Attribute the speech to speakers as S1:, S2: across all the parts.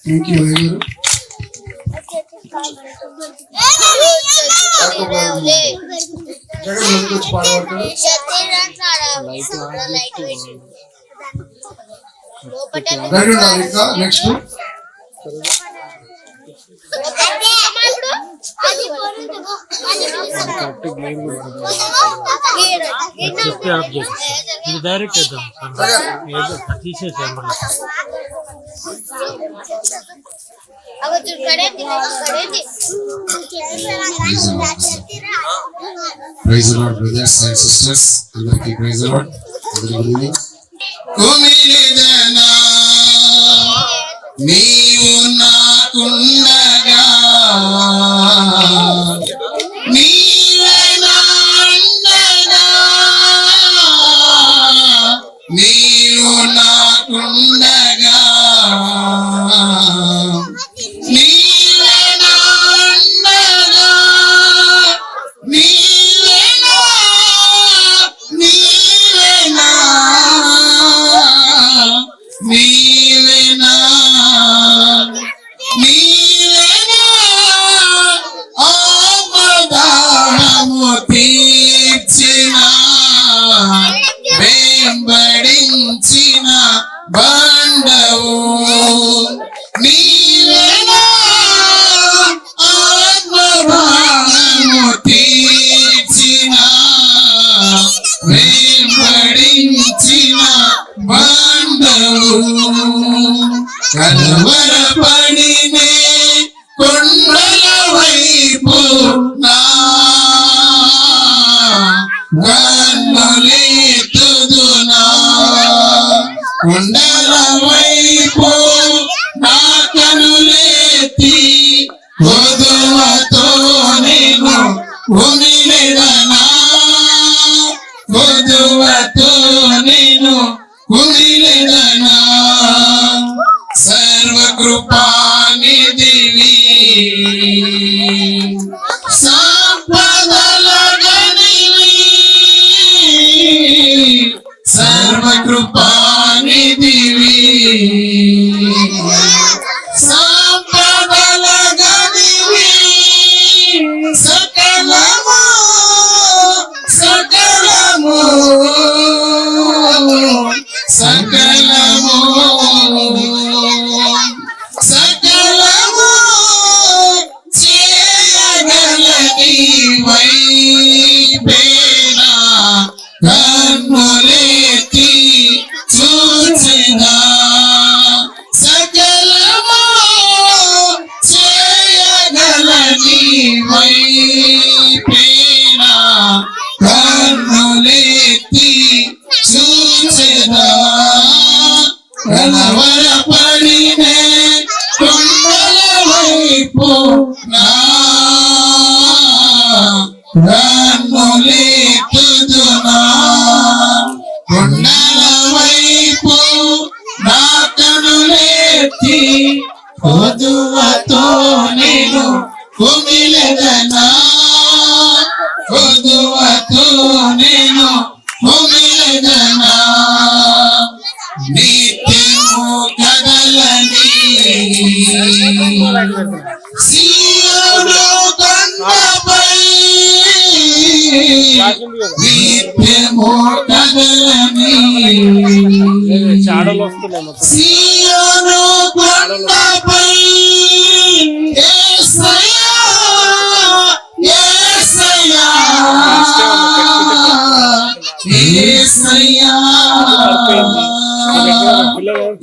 S1: Thank you గారు. జగన్ ముందుకు వచ్చి పాడబడతాడు. ఇంకా నెక్స్ట్
S2: ఇది డైరెక్ట్ చేద్దాం తీసేద్దాం.
S1: Praise the Lord brothers and sisters, అందరికీ ప్రైజ్ ది లార్డ్. కుమిలిదనా నీవు నాకుండగా, నీవే నా అండగా, నీవు నాకుండగా, నీవే నా అండగా, నీవే నా, నీవే నా, నీవే నా, నీవే నా ఆపదము తీర్చిన, వెంబడించిన బండవు, నీవే నా ఆత్మభారము తీర్చిన, వెంబడించిన బండవు. కలవరపడినే కొండల వైపు నా కన్నులెత్తుదునా, కొండల వైపు నా కన్నులెత్తి కొదువతో నేను కుమిలెదనా, కొదువతో నేను కుమిలెదనా. సర్వకృపానిధివి సంపదల గనివి, సర్వకృపానిధివి సంపదల గనివి, సకలము సకలము సకలము సకలము చేయగలని వైపేనా కన్నులెత్తి చూచెదా, సకలము చేయగలని వైపేనా కన్నులెత్తి చూచెదా. కలవరపడినే కొండల వైపు నా కన్నులెత్తుదునా, కొండల వైపు నా కన్నులెత్తి కొదువతో నేను కుమిలెదనా, కొదువతో నేను కుమిలెదనా. నిత్యము కదలని సీయోను కొండపై, నిత్యము కదలని సీయోను కొండపై, యేసయ్యా యేసయ్యా యేసయ్యా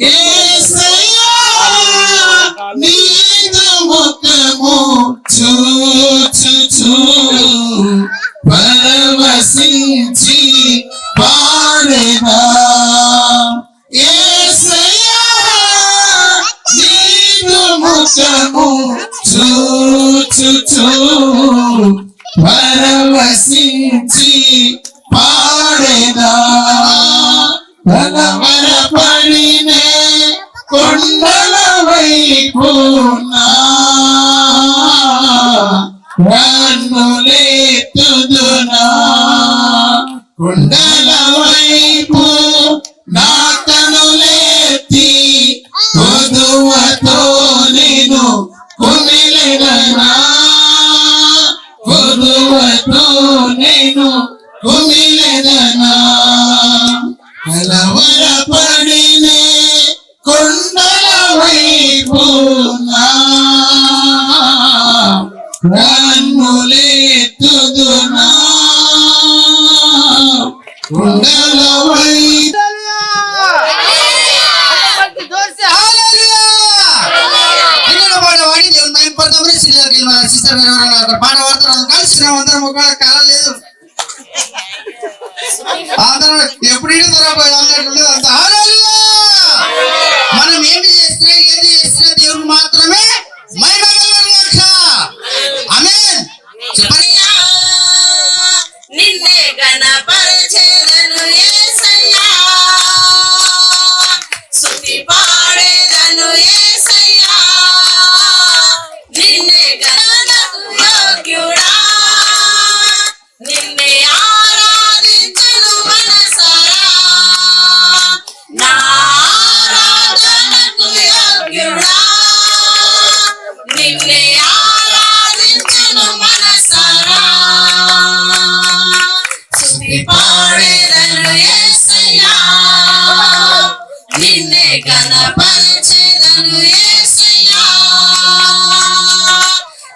S1: యేసయ్యా నీదు ముఖము చూచుచు పరవశించి పాడెదా, యేసయ్యా నీదు ముఖము చూచుచు పరవశించి పాడెదా. కలవరపడినే కొండల వైపు నా కన్నులెత్తుదునా, కొండల వైపు నా కన్నులెత్తి కొదువతో కుండలవై పాట పాడుతున్నాం కలిసినాం అందరం ఒక కళ లేదు అందరం ఎప్పుడు అన్నట్టుండదు అంత మనం ఏమి చేసినా ఏది చేసినా దేవుడు మాత్రమే మహిమగలగాక ఆమేన్ చెప్పండి
S3: నిన్నే గణపరచెదను యేసయ్యా స్తుతి పాడెదను యేసయ్యా నిన్నే గణనకు యోగ్యుడా నిన్నే ఆరాధించును మనసారా నా ఆరాధనకు యోగ్యుడా నిన్నే ఆరాధించును మనసారా స్తుతి పాడెదను యేసయ్యా నిన్నే గణపరచెదను యేసయ్యా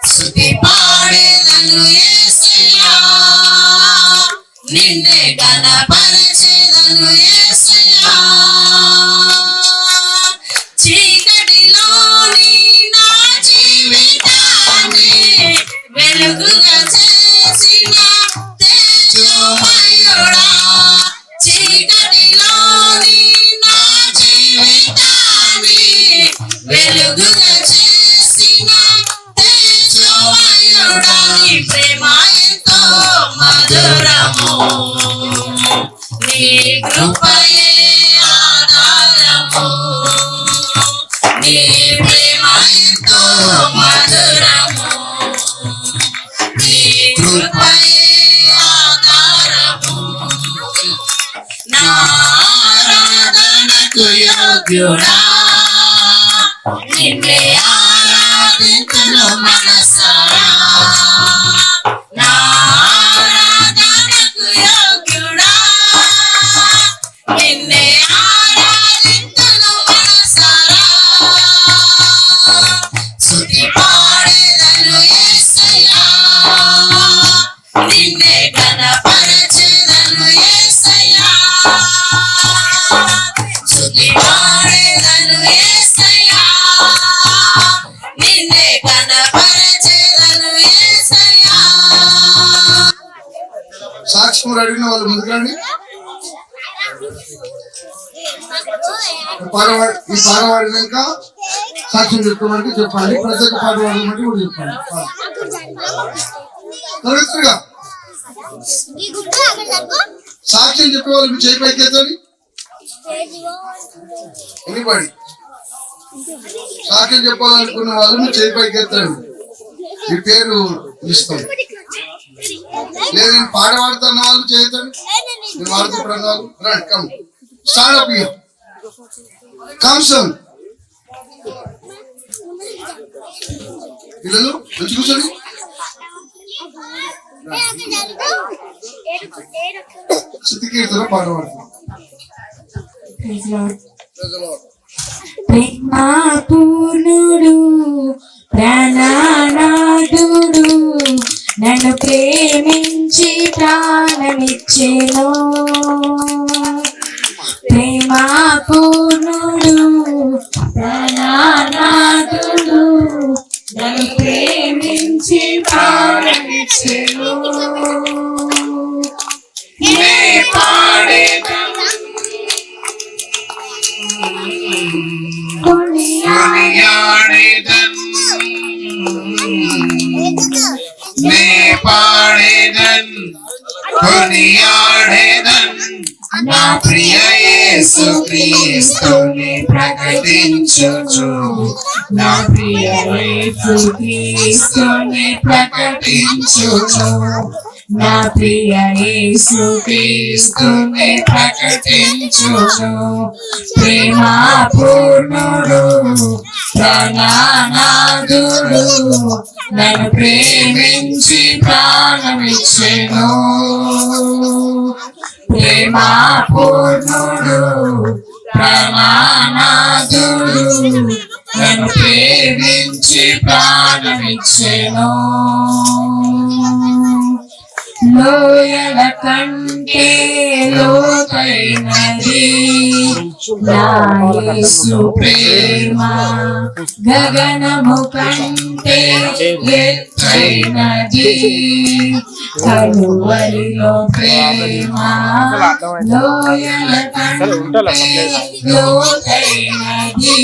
S3: స్తుతి పాడెదను యేసయ్యా నిన్నే గణపరచెదను యేసయ్యా చీకటిలోని నా జీవితాన్ని వెలుగుగా చేసిన తేజోమయుడా చీకటిలోని నా జీవితాన్ని వెలుగుగా చేసిన తేజోమయుడా నీ ప్రేమ ఎంతో మధురము నీ కృపయే ఆధారము నీ ప్రేమ ఎంతో మధురము నీ కృపయే ఆధారము నా ఆరాధనకు యోగ్యుడా నిన్నే ఆరాధించును మనసారా నా ఆరాధనకు యోగ్యుడా నిన్నే ఆరాధించును మనసారా స్తుతి పాడెదను యేసయ్యా నిన్నే గణపరచెదను యేసయ్యా స్తుతి పాడెదను యేసయ్యా నిన్నే గణపరచెదను యేసయ్యా
S1: సాక్ష్యం అడిగిన వాళ్ళు ముందుకండి ఈ పాట పాడినాక సాక్ష్యం చెప్పుకోమంటే చెప్పాలి ప్రత్యేక పాట పాడమంటే కూడా చెప్పాలి తరగతిగా సాక్ష్యం చెప్పే వాళ్ళు మీ చేయి పైకి ఎత్తండి ఎనిబడి సాక్ష్యం చెప్పాలనుకున్న వాళ్ళు మీ చేయి పైకి ఎత్తండి మీ పేరు ఇస్తాం లేదు నేను పాట పాడుతున్న వాళ్ళు చేయతండి నేను పాడుతున్న వాళ్ళు రండి come start up here come son పిల్లలు మంచి కూర్చోండి స్తుతి కీర్తన పాట పాడుతున్నాం
S3: ప్రేమా పూర్ణుడు ప్రాణనాథుడు నన్ను ప్రేమించి ప్రాణమిచ్చెను ప్రేమా పూర్ణుడు ప్రాణనాథుడు నన్ను ప్రేమించి ప్రాణమిచ్చెను నే పాడేదను కొనియాడేదను నే పాడేదను కొనియాడేదను నా ప్రియ యేసు క్రీస్తుని ప్రకటించుచు నా ప్రియ యేసు క్రీస్తుని ప్రకటించుచు నా ప్రియ యేసు క్రీస్తుని ప్రకటించుచు ప్రేమా పూర్ణుడు ప్రాణనాథుడు నన్ను ప్రేమించి ప్రాణమిచ్చెను ప్రేమా పూర్ణుడు ప్రాణనాథుడు నన్ను ప్రేమించి ప్రాణమిచ్చెను లోయల కంటే లోతైనది నా యేసు ప్రేమ గగనము కంటే ఎత్తైనది కలువరిలో ప్రేమ లోయల కంటే లోతైనది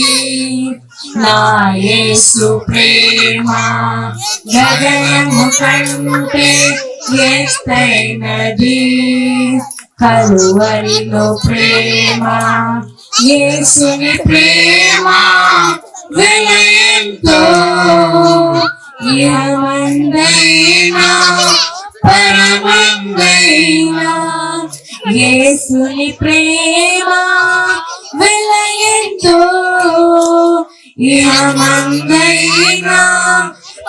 S3: నా యేసు ప్రేమ గగనము కంటే ఎత్తైనది కలువరిలో ప్రేమ యేసుని ప్రేమ వెలయంతో ఇహమందైనా పరమందైనా యేసుని ప్రేమ వెలయంతో ఇహమందైనా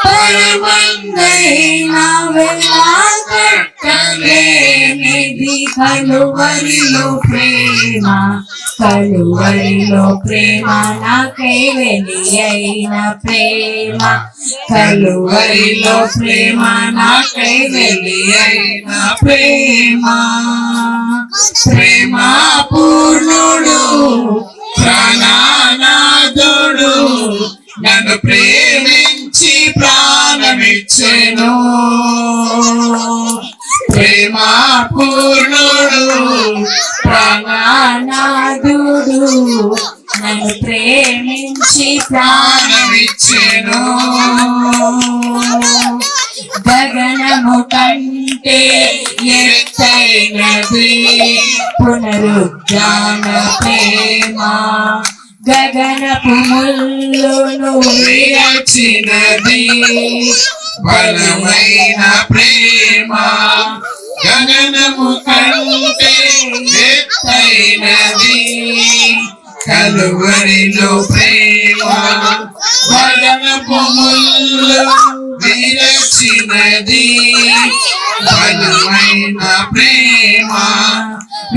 S3: పరమందైనా వెళ్ళకట్టలేనిది కలువరిలో ప్రేమ కలువరిలో ప్రేమ నాకై వెలి అయిన ప్రేమ కలువరిలో ప్రేమ నాకై వెలి అయిన ప్రేమ ప్రేమ పూర్ణుడు ప్రాణనాథుడు నన్ను ప్రేమించి ప్రాణమిచ్చెను ప్రేమ పూర్ణుడు ప్రాణనాథుడు నన్ను ప్రేమించి ప్రాణమిచ్చెను గగనము కంటే ఎత్తైనది పునరుద్ధాన ప్రేమ గగనపు ముల్లును విరచినది బలమైన ప్రేమ గగనము కంటే ఎత్తైనది కలువరిలో ప్రేమ గగనపు ముల్లును విరచినది బలమైన ప్రేమ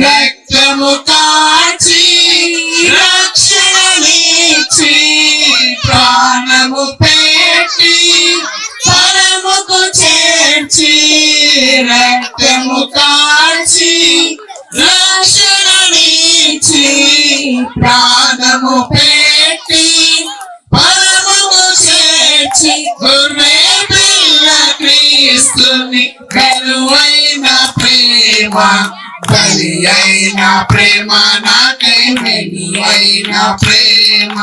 S3: రక్తము కాచి రక్షణనిచ్చి ప్రాణము పెట్టి పరముకు చేర్చి రక్తము కాచి రక్షణనిచ్చి ప్రాణము పెట్టి పరముకు చేర్చి గొర్రె పిల్ల క్రీస్తుని కలువైన ప్రేమ బలి అయిన ప్రేమ నాకై వెలి అయిన ప్రేమ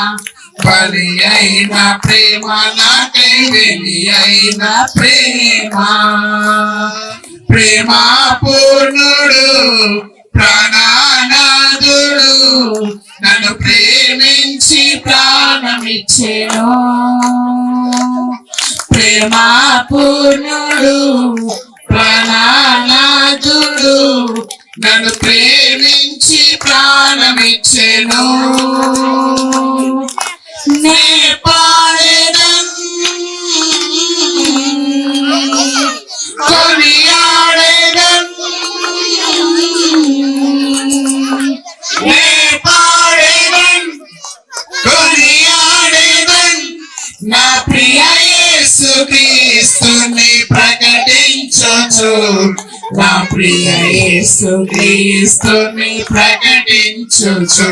S3: బలి అయిన ప్రేమ నాకై వెలి అయిన ప్రేమ ప్రేమ పూర్ణుడు ప్రాణనాథుడు నన్ను ప్రేమించి ప్రాణమిచ్చెను ప్రేమ పూర్ణుడు ప్రాణనాథుడు నన్ను ప్రేమించి ప్రాణమిచ్చెను నే పాడెదన్ కొనియాడెదన్ నే పాడెదన్ కొనియాడెదన్ నా ప్రియ యేసు క్రీస్తుని ప్రకటించుచు నా ప్రియ యేసు క్రీస్తుని ప్రకటించుచు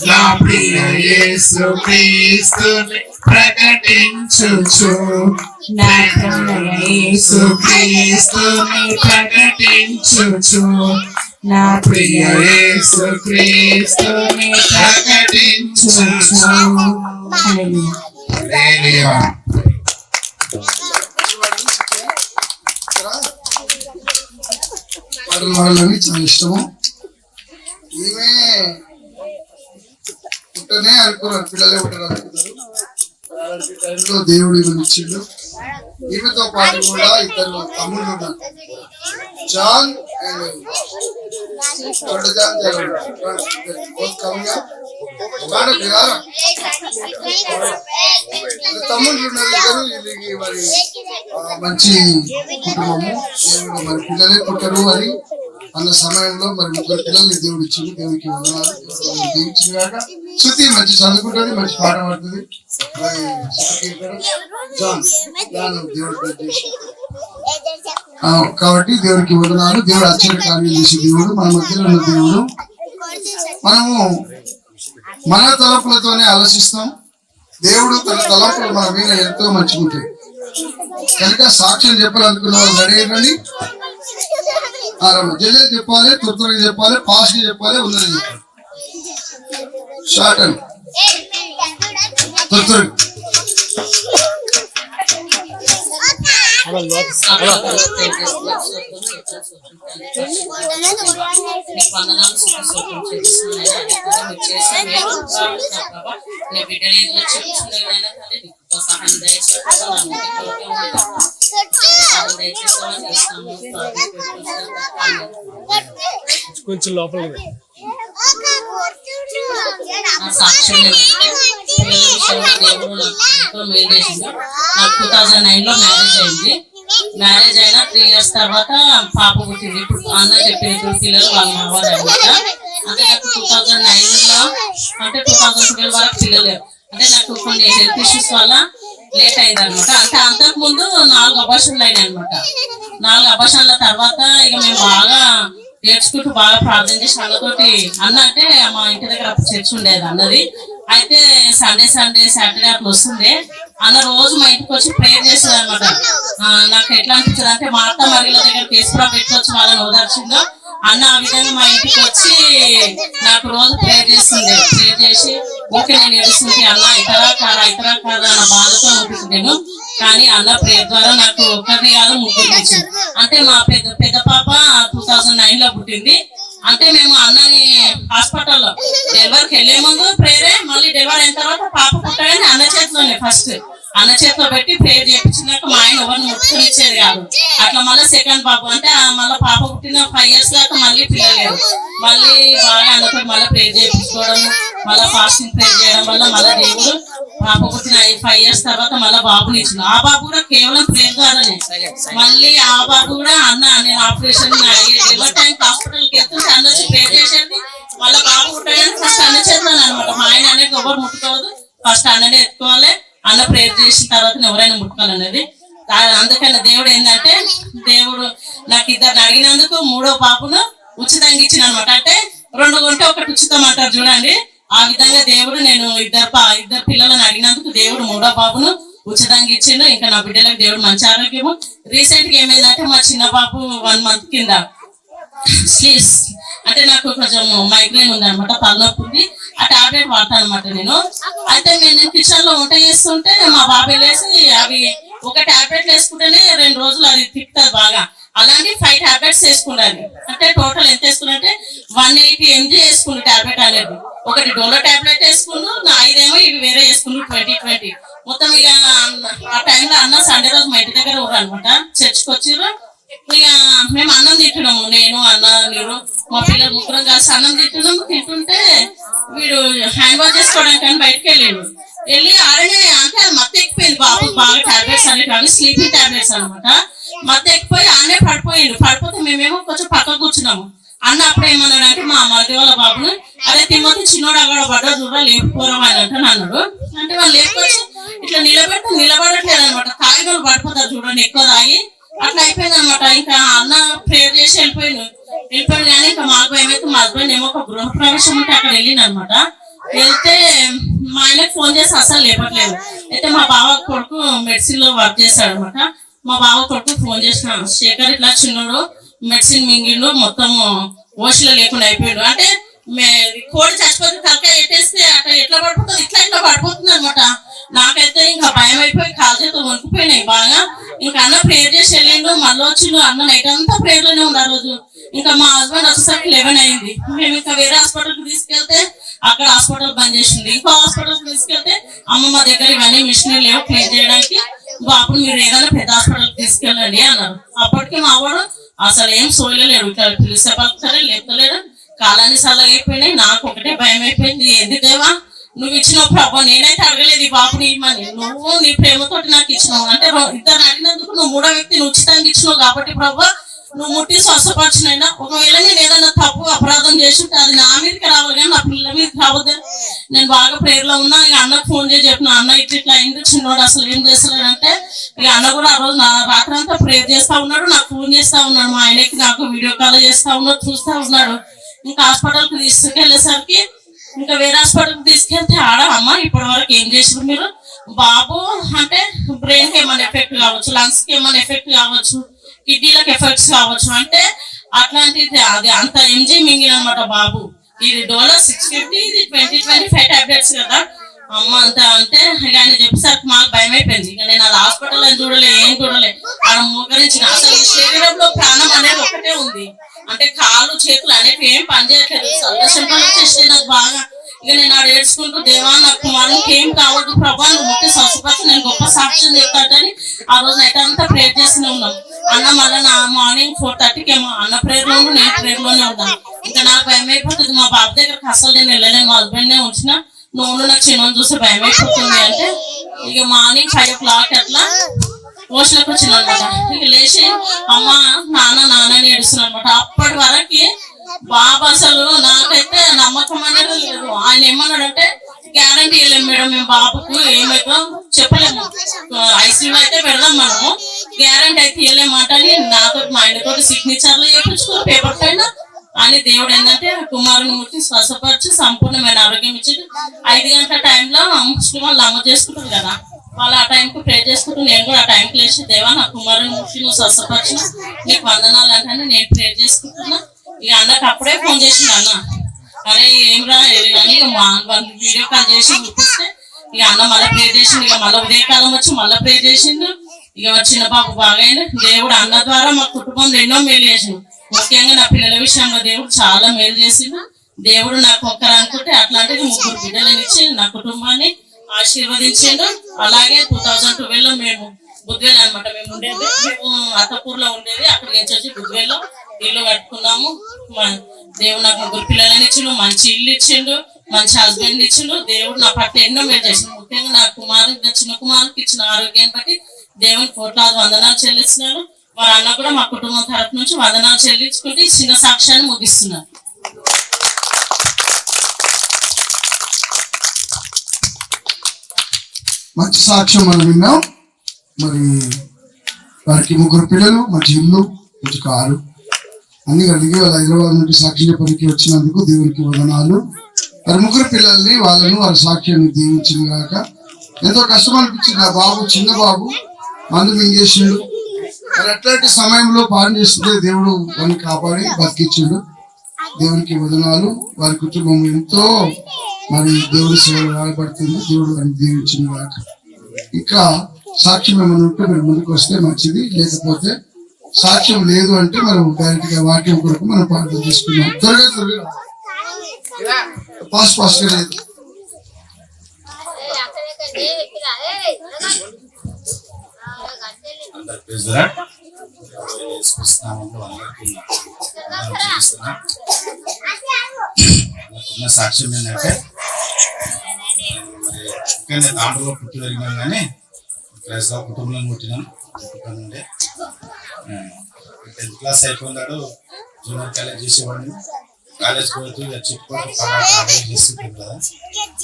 S3: నా ప్రియ యేసు క్రీస్తుని ప్రకటించుచు నా ప్రియ యేసు క్రీస్తుని ప్రకటించుచు నా ప్రియ యేసు క్రీస్తుని ప్రకటించుచు హల్లెలూయా
S1: పాటలు పాడాలని చాలా ఇష్టము ఈమె పుట్టనే అనుకున్నారు పిల్లలే పుట్టారు అనుకున్నారు అలాంటి టైంలో దేవుడు ఈమెను ఇచ్చిండు ఈమెతో పాటు కూడా ఇద్దరు తమ్ముళ్ళు ఉన్నారు జాన్ అండ్ జాన్ తమ్ముళ్ళు ఉన్నారు ఇద్దరు వీళ్ళకి మరి మంచి కుటుంబము దేవుడు మరి పిల్లలే పుట్టరు అని అన్న సమయంలో మరి ముగ్గురు పిల్లల్ని దేవుడు ఇచ్చింది దేవుడికి ఉన్నారు దీవించిన కాక శృతి మంచి చదువుకుంటుంది మంచి పాట పడుతుంది మరి జాన్ దేవుడు కాబట్టి దేవుడికి వదనాలు. దేవుడు ఆశ్చర్య కార్యం చేసే దేవుడు, మన మధ్యలో ఉన్న దేవుడు. మనము మన తలంపులతోనే ఆలోచిస్తాం, దేవుడు తన తలంపులు మన మీద ఎంతో మంచిగుంటాయి. కనుక సాక్ష్యం చెప్పాలనుకున్న వాళ్ళు రెడీ అయ్యండి. జల్దీ చెప్పాలి, త్వరగా చెప్పాలి, ఫాస్ట్ గా చెప్పాలి, ఉన్నది చెప్పాలి. షార్ట్ అని త్వరగా.
S2: కొంచెం లోపల
S4: నాకు 2009 లో మ్యారేజ్ అయింది. మ్యారేజ్ అయిన 3 years తర్వాత పాప పుట్టింది. ఇప్పుడు అన్న చెప్పిన 2 పిల్లలు వాళ్ళు అవ్వాలన్నమాట. అంటే నాకు 2009 లో అంటే 2012 వరకు పిల్లలు లేవు. అంటే నాకు కొన్ని హెల్త్ ఇష్యూస్ వల్ల లేట్ అయింది అనమాట. అంటే అంతకు ముందు 4 అబార్షన్లు అయినాయి అనమాట. 4 అబార్షన్ల తర్వాత ఇక మేము బాగా ఏడ్చుకుంటూ బాగా ప్రార్థన చేసి అన్నతోటి, అన్న అంటే మా ఇంటి దగ్గర చర్చ్ ఉండేది అన్నది. అయితే సండే సాటర్డే అట్లా వస్తుండే. అన్న రోజు మా ఇంటికి వచ్చి ప్రేయర్ చేస్తుంది అనమాట. నాకు ఎట్లా అనిపించదు అంటే మా అత్త మరిల దగ్గర కేసుప్రాప్ ఎట్లొచ్చి వాళ్ళని ఓదార్చిందో అన్న ఆ విధంగా మా ఇంటికి వచ్చి నాకు రోజు ప్రేయర్ చేస్తుండే. ప్రేయర్ చేసి ఓకే నేను ఏడుస్తుంటే అన్న ఇతరా కాదా అన్న బాధతో ఉంటుంది నేను. కానీ అన్న ప్రేయర్ ద్వారా నాకు ఒకటి కాదు 3 ఇచ్చింది. అంటే మా పెద్ద పాప 2009 లో పుట్టింది. అంటే మేము అన్నని హాస్పిటల్లో డెలివరీకి వెళ్లే ముందు ప్రేయరే, మళ్ళీ డెలివరీ అయిన తర్వాత పాప పుట్టగానే అన్న చేతిలోనే ఫస్ట్ అన్న చేతిలో పెట్టి ప్రేయర్ చేయించినాక మా ఆయన ఎవరిని ముట్టుకుని ఇచ్చేది కాదు. అట్లా మళ్ళీ సెకండ్ పాప అంటే మళ్ళీ పాప పుట్టిన 5 years దాకా మళ్ళీ పిల్లలేదు. మళ్ళీ బాగా అన్నతో మళ్ళీ ప్రేయర్ చేయించుకోవడం, మళ్ళీ ఫాస్టింగ్ ప్రేయర్ చేయడం వల్ల మళ్ళీ దేవుడు పాప పుట్టిన 5 years తర్వాత మళ్ళీ బాబుని ఇచ్చింది. ఆ బాబు కూడా కేవలం ప్రేయర్ ద్వారానే. మళ్ళీ ఆ బాబు కూడా అన్న నేను ఆపరేషన్ డెలివరీ టైం హాస్పిటల్కి వెళ్తుంటే అన్న వచ్చి ప్రేయర్ చేసేది. మళ్ళీ బాబు పుట్టగానే ఫస్ట్ అన్న చేద్దాను అనమాట. మా ఆయన అనేది ఎవరు ముట్టుకోవద్దు, ఫస్ట్ అన్ననే ఎత్తుకోవాలి. అన్న ప్రేయర్ చేసిన తర్వాత ఎవరైనా ముట్టుకోవాలనేది. అందుకని దేవుడు ఏంటంటే దేవుడు నాకు 2 అడిగినందుకు 3వ పాపను ఉచితంగా ఇచ్చిన అనమాట. అంటే 2 కొంటే 1 ఉచితం అంటారు చూడండి. ఆ విధంగా దేవుడు నేను 2 పిల్లలను అడిగినందుకు దేవుడు 3వ బాబును ఉచితంగా ఇచ్చిండు. ఇంకా నా బిడ్డలకు దేవుడు మంచి ఆరోగ్యము. రీసెంట్ గా ఏమైందంటే మా చిన్న బాబు 1 month కింద స్లీవ్స్ అంటే నాకు కొంచెం మైగ్రేన్ ఉంది అనమాట, తలనొప్పి ఉంది. ఆ టాబ్లెట్ వాడతాను అనమాట నేను. అయితే నేను కిచెన్ లో వంట చేస్తుంటే మా బాబాయ్ లేసి అవి ఒక టాబ్లెట్ వేసుకుంటేనే 2 రోజులు అది తిప్పుతుంది బాగా. అలాంటి 5 టాబ్లెట్స్ వేసుకున్నాను. అంటే టోటల్ ఎంత వేసుకున్నంటే 180 mg వేసుకుండు టాబ్లెట్ అనేది. ఒకటి డోలో టాబ్లెట్ వేసుకుండు, 5 ఏమో ఇవి వేరే వేసుకుండు 20 మొత్తం. ఇక ఆ టైంలో అన్న సండే రోజు మా ఇంటి దగ్గర ఊరు అనమాట, చర్చ్కి వచ్చిర్రు. ఇక మేము అన్నం తింటున్నాము, నేను అన్న మీరు మా పిల్లలు 3 కలిసి అన్నం తింటుంటే వీడు హ్యాండ్ వాష్ చేసుకోవడానికి అని బయటకు వెళ్ళి ఆడనే అంటే అది మత్తు ఎక్కిపోయింది. బాబు బాగా టాబ్లెట్స్ అనేవి స్లీపింగ్ టాబ్లెట్స్ అనమాట. మత్తు ఎక్కిపోయి ఆడనే పడిపోతే మేమేమో కొంచెం పక్క కూర్చున్నాము. అన్న అప్పుడు ఏమన్నాడు అంటే మా మరిది వాళ్ళ బాబును, అదే తిమ్మతి చిన్నోడు అక్కడ పడ్డా చూడ లేకపోవడం అని అంటే అన్నాడు. అంటే వాళ్ళు లేకపోతే ఇట్లా నిలబడట్లేదు అనమాట. తాగిన పడిపోతారు చూడండి, ఎక్కువ తాగి అట్లా అయిపోయింది అనమాట. ఇంకా అన్న ప్రేయర్ చేసి వెళ్ళిపోయాడు కానీ ఇంకా మాకు భయమైతే మా హస్బెండ్ ఏమో ఒక గృహప్రవేశం ఉంటే అక్కడ వెళ్ళింది అనమాట. వెళ్తే మా ఆయనకు ఫోన్ చేసి అసలు లేపట్లేదు. అయితే మా బావ కొడుకు మెడిసిన్ లో వర్క్ చేస్తాడు అనమాట. మా బావ కొడుకు ఫోన్ చేసిన, శేఖర్ ఇట్లా చిన్నోడు మెడిసిన్ మింగిండు, మొత్తం ఓషిలో లేకుండా అయిపోయాడు. అంటే కోడి చచ్చిపోతే తలకాయ ఎట్టేస్తే అట్లా ఎట్లా పడిపోతుంది, ఇట్లా పడిపోతుంది అనమాట. నాకైతే ఇంకా భయం అయిపోయి కాలు చేతులు వణికిపోయినాయి బాగా. ఇంకా అన్న ప్రేయర్ చేసి వెళ్ళిండు, మళ్ళీ వచ్చిండు. అన్న నైట్ అంతా ప్రేయర్ లోనే ఉంది ఆ రోజు. ఇంకా మా హస్బెండ్ వచ్చేసరికి 11 అయింది. మేము ఇంకా వేరే హాస్పిటల్కి తీసుకెళ్తే అక్కడ హాస్పిటల్ బంద్ చేసింది. ఇంకో హాస్పిటల్కి తీసుకెళ్తే మా దగ్గర ఇవన్నీ మిషనరీ లేవు క్లీన్ చేయడానికి, అప్పుడు మీరు ఏదైనా పెద్ద హాస్పిటల్కి తీసుకెళ్ళండి అన్నారు. అప్పటికి మా వాడు అసలు ఏం సోయలేడు, ఇక్కడ పిలిస్తే పలుకుతారే లేపుతలేడు, కాలాన్ని చల్లగైపోయినాయి. నాకు ఒకటే భయం అయిపోయింది, ఏంది దేవా నువ్వు ఇచ్చినావు ప్రభు, నేనైతే అడగలేదు ఈ బాబుని ఇమ్మని, నువ్వు నీ ప్రేమతోటి నాకు ఇచ్చినావు. అంటే 2 అడిగినందుకు నువ్వు 3వ వ్యక్తిని ఉచితంగా ఇచ్చినావు కాబట్టి ప్రభు నువ్వు ముట్టి స్వస్థపరిచినైనా. ఒకవేళ నేను ఏదైనా తప్పు అపరాధం చేస్తుంటే అది నా మీదకి రావాలి కానీ నా పిల్లల మీదకి రావద్దని నేను బాగా ప్రేయర్లో ఉన్నా. ఇక అన్నకు ఫోన్ చేసి చెప్పిన, అన్న ఇట్లా అయింది, చిన్నోడు అసలు ఏం చేస్తలేడంటే ఇక అన్న కూడా ఆ రోజు రాత్రి అంతా ప్రేయర్ చేస్తా ఉన్నాడు, నాకు ఫోన్ చేస్తా ఉన్నాడు, మా ఆయనకి నాకు వీడియో కాల్ చేస్తా ఉన్నాడు, చూస్తా ఉన్నాడు. ఇంకా హాస్పిటల్కి తీసుకెళ్ళేసరికి ఇంకా వేరే హాస్పిటల్కి తీసుకెళ్తే ఆడ అమ్మ ఇప్పటి వరకు ఏం చేసారు మీరు, బాబు అంటే బ్రెయిన్కి ఏమైనా ఎఫెక్ట్ కావచ్చు, లంగ్స్కి ఏమైనా ఎఫెక్ట్ కావచ్చు, కిడ్నీలకు ఎఫెక్ట్స్ కావచ్చు అంటే అట్లాంటిది అది అంత ఎంజీ మింగిల్ అనమాట బాబు. ఇది డోలో 650, ఇది 20-25 టాబ్లెట్స్ కదా అమ్మ అంత అంటే ఇక ఆయన చెప్పేసరికి మాకు భయం అయిపోయింది. ఇక నేను అది హాస్పిటల్ అని చూడలే, ఏం చూడలే, ఆడ మోకరించిన. అసలు ఈ శరీరంలో ప్రాణం అనేది ఒకటే ఉంది, అంటే కాళ్ళు చేతులు అనేవి ఏం పనిచేయట్లేదు. సంతోషంగా వచ్చేసి నాకు బాగా ఇక నేను ఆడ ఏడ్చుకుంటూ దేవా నాకు కుమారునికి ఏం కావద్దు ప్రభా, నువ్వు ముట్టి స్వస్థపరిచి నేను గొప్ప సాక్ష్యం చెప్తాడని ఆ రోజు నైట్ అంతా ప్రేయర్ చేస్తూనే ఉన్నాం. అన్న మళ్ళీ నా మార్నింగ్ 4:30కి ఏమో అన్న ప్రేయర్ లో నేను ప్రేయర్ లోనే ఉన్నాను. ఇంకా నాకు భయం అయిపోతుంది, మా బాబు దగ్గరకు అసలు నేను వెళ్ళలేను, మా హస్బెండ్ నే ఉంచిన, నువ్వు నాకు చిన్న చూస్తే భయం అయిపోతుంది అంటే ఇక మార్నింగ్ 5 o'clock అట్లా పోస్టులకు వచ్చింది అనమాట. ఇక లేచి అమ్మ నాన్న అని ఏడుస్తున్నాను అనమాట. అప్పటి వరకు బాబు అసలు నాకైతే నమ్మకం అనేది లేదు. ఆయన ఏమన్నాడంటే గ్యారంటీ ఇవ్వలేము మేడం, మేము బాబుకు ఏమైతే చెప్పలేము, ఐసీయూ అయితే పెడదాం మనము, గ్యారంటీ అయితే ఇవ్వలేమాట అని నాతో మా ఆయనతో సిగ్నేచర్లు చేయించుకో పేపర్ పైన అని దేవుడు ఏంటంటే కుమారుని ముట్టి శ్వాసపరిచి సంపూర్ణమైన ఆరోగ్యం ఇచ్చి 5 గంటల టైంలో ముస్లిం వాళ్ళు అమ్మ చేసుకుంటారు కదా, వాళ్ళు ఆ టైంకి ప్రే చేసుకుంటూ నేను కూడా ఆ టైంకి లేచి దేవా నా కుమారుని ముట్టి నువ్వు శ్వాసపరిచిన నీకు వందనాలు అంటే నేను ప్రే చేసుకుంటున్నా. ఇక అన్నకు అప్పుడే ఫోన్ చేసింది అన్న, అరే ఏం రా అని వీడియో కాల్ చేసి చూపిస్తే ఇక అన్న మళ్ళీ ప్రే చేసిండు. ఇక మళ్ళీ ఉదయకాలం వచ్చి మళ్ళీ ప్రే చేసిండు. ఇక చిన్న బాబు బాగైంది. దేవుడు అన్న ద్వారా మా కుటుంబంలో ఎన్నో మేలు చేసిండు, ముఖ్యంగా నా పిల్లల విషయంలో దేవుడు చాలా మేలు చేసిండు. దేవుడు నాకు ఒక్కరు అనుకుంటే అట్లాంటిది 3 బిడ్డలను ఇచ్చి నా కుటుంబాన్ని ఆశీర్వదించిండు. అలాగే 2012లో మేము బుద్వేల్ అనమాట, మేము ఉండేది మేము అత్తపూర్లో ఉండేది, అక్కడికి వచ్చి బుద్వేల్లో ఇల్లు కట్టుకున్నాము. దేవుడు నాకు 3 పిల్లలని ఇచ్చిండు, మంచి ఇల్లు ఇచ్చిండు, మంచి హస్బెండ్ ఇచ్చిండు. దేవుడు నా పట్ల ఎన్నో మేలు చేసిండు. ముఖ్యంగా నా చిన్న కుమారుకి ఇచ్చిన ఆరోగ్యాన్ని బట్టి దేవుని కోట్లాది వందనాలు చెల్లిస్తున్నాను. వారి అన్న కూడా మా కుటుంబం తరపు నుంచి వందనాలు చెల్లించుకుంటే చిన్న సాక్ష్యాన్ని ముగిస్తున్నారు.
S1: మంచి సాక్ష్యం మనం విన్నాం. మరి వారికి 3 పిల్లలు, మంచి ఇల్లు, మంచి కారు అన్ని కలిగి వాళ్ళ హైదరాబాద్ నుండి సాక్షి చెప్పడానికి వచ్చినందుకు దేవునికి వందనాలు. మరి 3 పిల్లల్ని వాళ్ళను వారి సాక్ష్యాన్ని దీవించింది కాక ఎంతో కష్టం అనిపించింది. ఆ బాబు చిన్న బాబు మందు మింగేసిండు. మరి అట్లాంటి సమయంలో పాలన చేస్తుంటే దేవుడు వారిని కాపాడి బతికించిండు. దేవునికి వందనాలు. వారి కుటుంబం ఎంతో మరి దేవుడి సేవలు రాయబడుతుంది. దేవుడు వారిని దీవించింది కాక. ఇంకా సాక్ష్యం ఏమైనా ఉంటే మీరు ముందుకు వస్తే మంచిది, లేకపోతే సాక్ష్యం లేదు అంటే మనం డైరెక్ట్ గా వాక్యం కొరకు మనం ప్రార్థన చేసుకున్నాం. త్వరగా ఫాస్ట్ గా లేదు.
S5: సాక్ష్యం ఏంటంటే మరి దాంట్లో పుట్టి పెరిగినాను కానీ క్రైస్తవ కుటుంబంలో పుట్టినాను. ఉండే 10th క్లాస్ అయిపోయినాడు, జూనియర్ కాలేజ్ చేసేవాడిని. కాలేజ్కి పోతూ చిక్కుపోతూ కాలేజ్ చేస్తుంటాను కదా.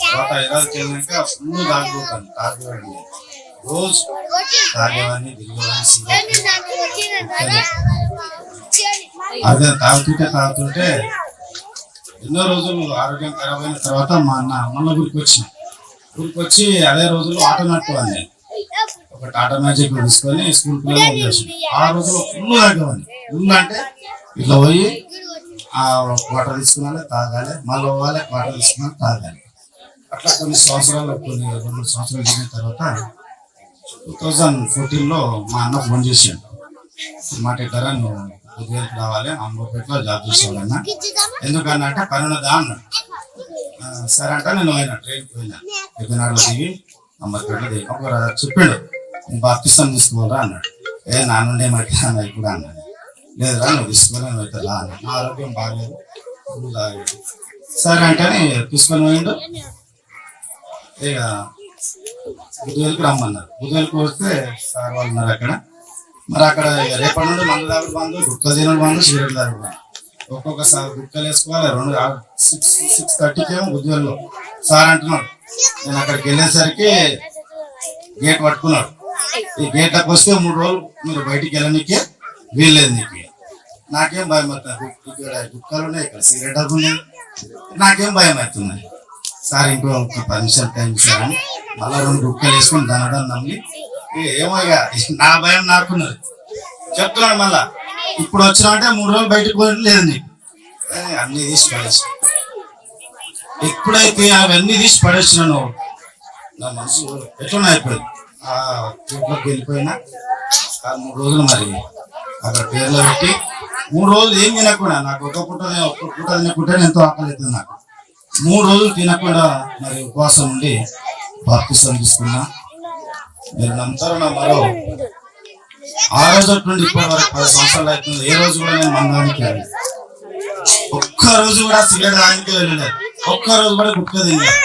S5: తర్వాత హైదరాబాద్కి వెళ్ళాక ఫుల్ తాగిపోతాను, తాగేవాడిని, రోజు తాగేవాడిని, దిగేవాడిని. అదే తాగుతుంటే ఎన్నో రోజులు ఆరోగ్యం ఖరాబ్ అయిన తర్వాత మా అన్న ఊరికి వచ్చి అదే రోజుల్లో ఆటో నట్టుకోవాలి. ఒక టాటా మ్యాజిక్ తీసుకొని స్కూల్ పిల్లలు చేసి ఆ రోజుల్లో ఫుల్ తాగేవాడిని. ఫుల్ అంటే ఇట్లా పోయి ఆ వాటర్ తీసుకున్నాలి, తాగాలి, మళ్ళీ పోవాలి, వాటర్ తీసుకున్నాలి, తాగాలి. అట్లా కొన్ని 2-3 సంవత్సరాలు జరిగిన తర్వాత 2014లో మా అన్న ఫోన్ చేశాడు. మాట ఇట్టారా నువ్వు ఉద్యోగానికి రావాలి, అమ్మపేటలో జాబ్ చేసేవాళ్ళన్నా, ఎందుకన్నా అంటే పని ఉన్నదా అన్నాడు. సరే అంటే నేను పోయినా, ట్రైన్కి పోయినా, ఎక్కనాడులో దిగి అమ్మపేటలో దిగి ఒక చెప్పాడు, నేను బాప్తిస్తాను తీసుకోవాలా అన్నాడు. నాన్నుండే మట్టి అన్న ఇప్పుడు అన్నాడు. లేదురా నువ్వు తీసుకొని నువ్వు అయితే రా అన్నాడు. నా ఆరోగ్యం బాగాలేదు, సరే అంటే తీసుకొని పోయిండు. ఇక బుధవేలకు రమ్మన్నారు. బుధవేలకు వస్తే సార్ వాళ్ళు ఉన్నారు అక్కడ. మరి అక్కడ రేపటి నుండి మందు దాగుడు బంధు, గుక్క తినడు బంధు, సిగరెట్ దాగుడు బంధు. ఒక్కొక్కసారి గుక్కలు వేసుకోవాలి. 6:30కి ఏమో బుధవేలు సార్ అంటున్నాడు. నేను అక్కడికి వెళ్ళేసరికి గేట్ పట్టుకున్నాడు. ఈ గేట్లకు వస్తే 3 రోజులు మీరు బయటికి వెళ్ళనికే వీల్లేదు నీకు. నాకేం భయం అవుతుంది, ఇక్కడ గుక్కలు ఉన్నాయి, ఇక్కడ సిగరెట్ డబ్బు ఉన్నాయి, నాకేం భయం అవుతుంది. సార్ ఇంకో 10 నిమిషాలు టైం ఇస్తారని మళ్ళీ 2 గుక్కలు వేసుకొని దాని నమ్మి ఏమో ఇక నా భయం నాకున్నది చెప్తున్నాను. మళ్ళా ఇప్పుడు వచ్చినా అంటే 3 రోజులు బయటకు పోయి లేదు నీకు, అన్ని తీసి పడేసి. ఎప్పుడైతే అవన్నీ తీసి పడేసినాను నా మనసు ఎట్లా అయిపోయింది. ఆ ట్రిప్లోకి వెళ్ళిపోయినా 3 రోజులు మరి అక్కడ పేర్లో పెట్టి 3 రోజులు ఏం తినకుండా, నాకు ఒక్క పూట తినకుంటే ఎంతో ఆకలి అవుతుంది నాకు. 3 రోజులు తినకుండా మరి ఉపవాసం ఉండి బాప్తిసం తీసుకున్నా. మీరు నమ్ముతారో నమ్మరో, ఆ రోజు నుండి ఇప్పటి వరకు 10 సంవత్సరాలు అవుతుంది. ఏ రోజు కూడా నేను మందానికి వెళ్ళలేదు, ఒక్క రోజు కూడా సిగరెట్ తాగడానికి వెళ్ళలేదు, ఒక్క రోజు కూడా గుట్క తినలేదు.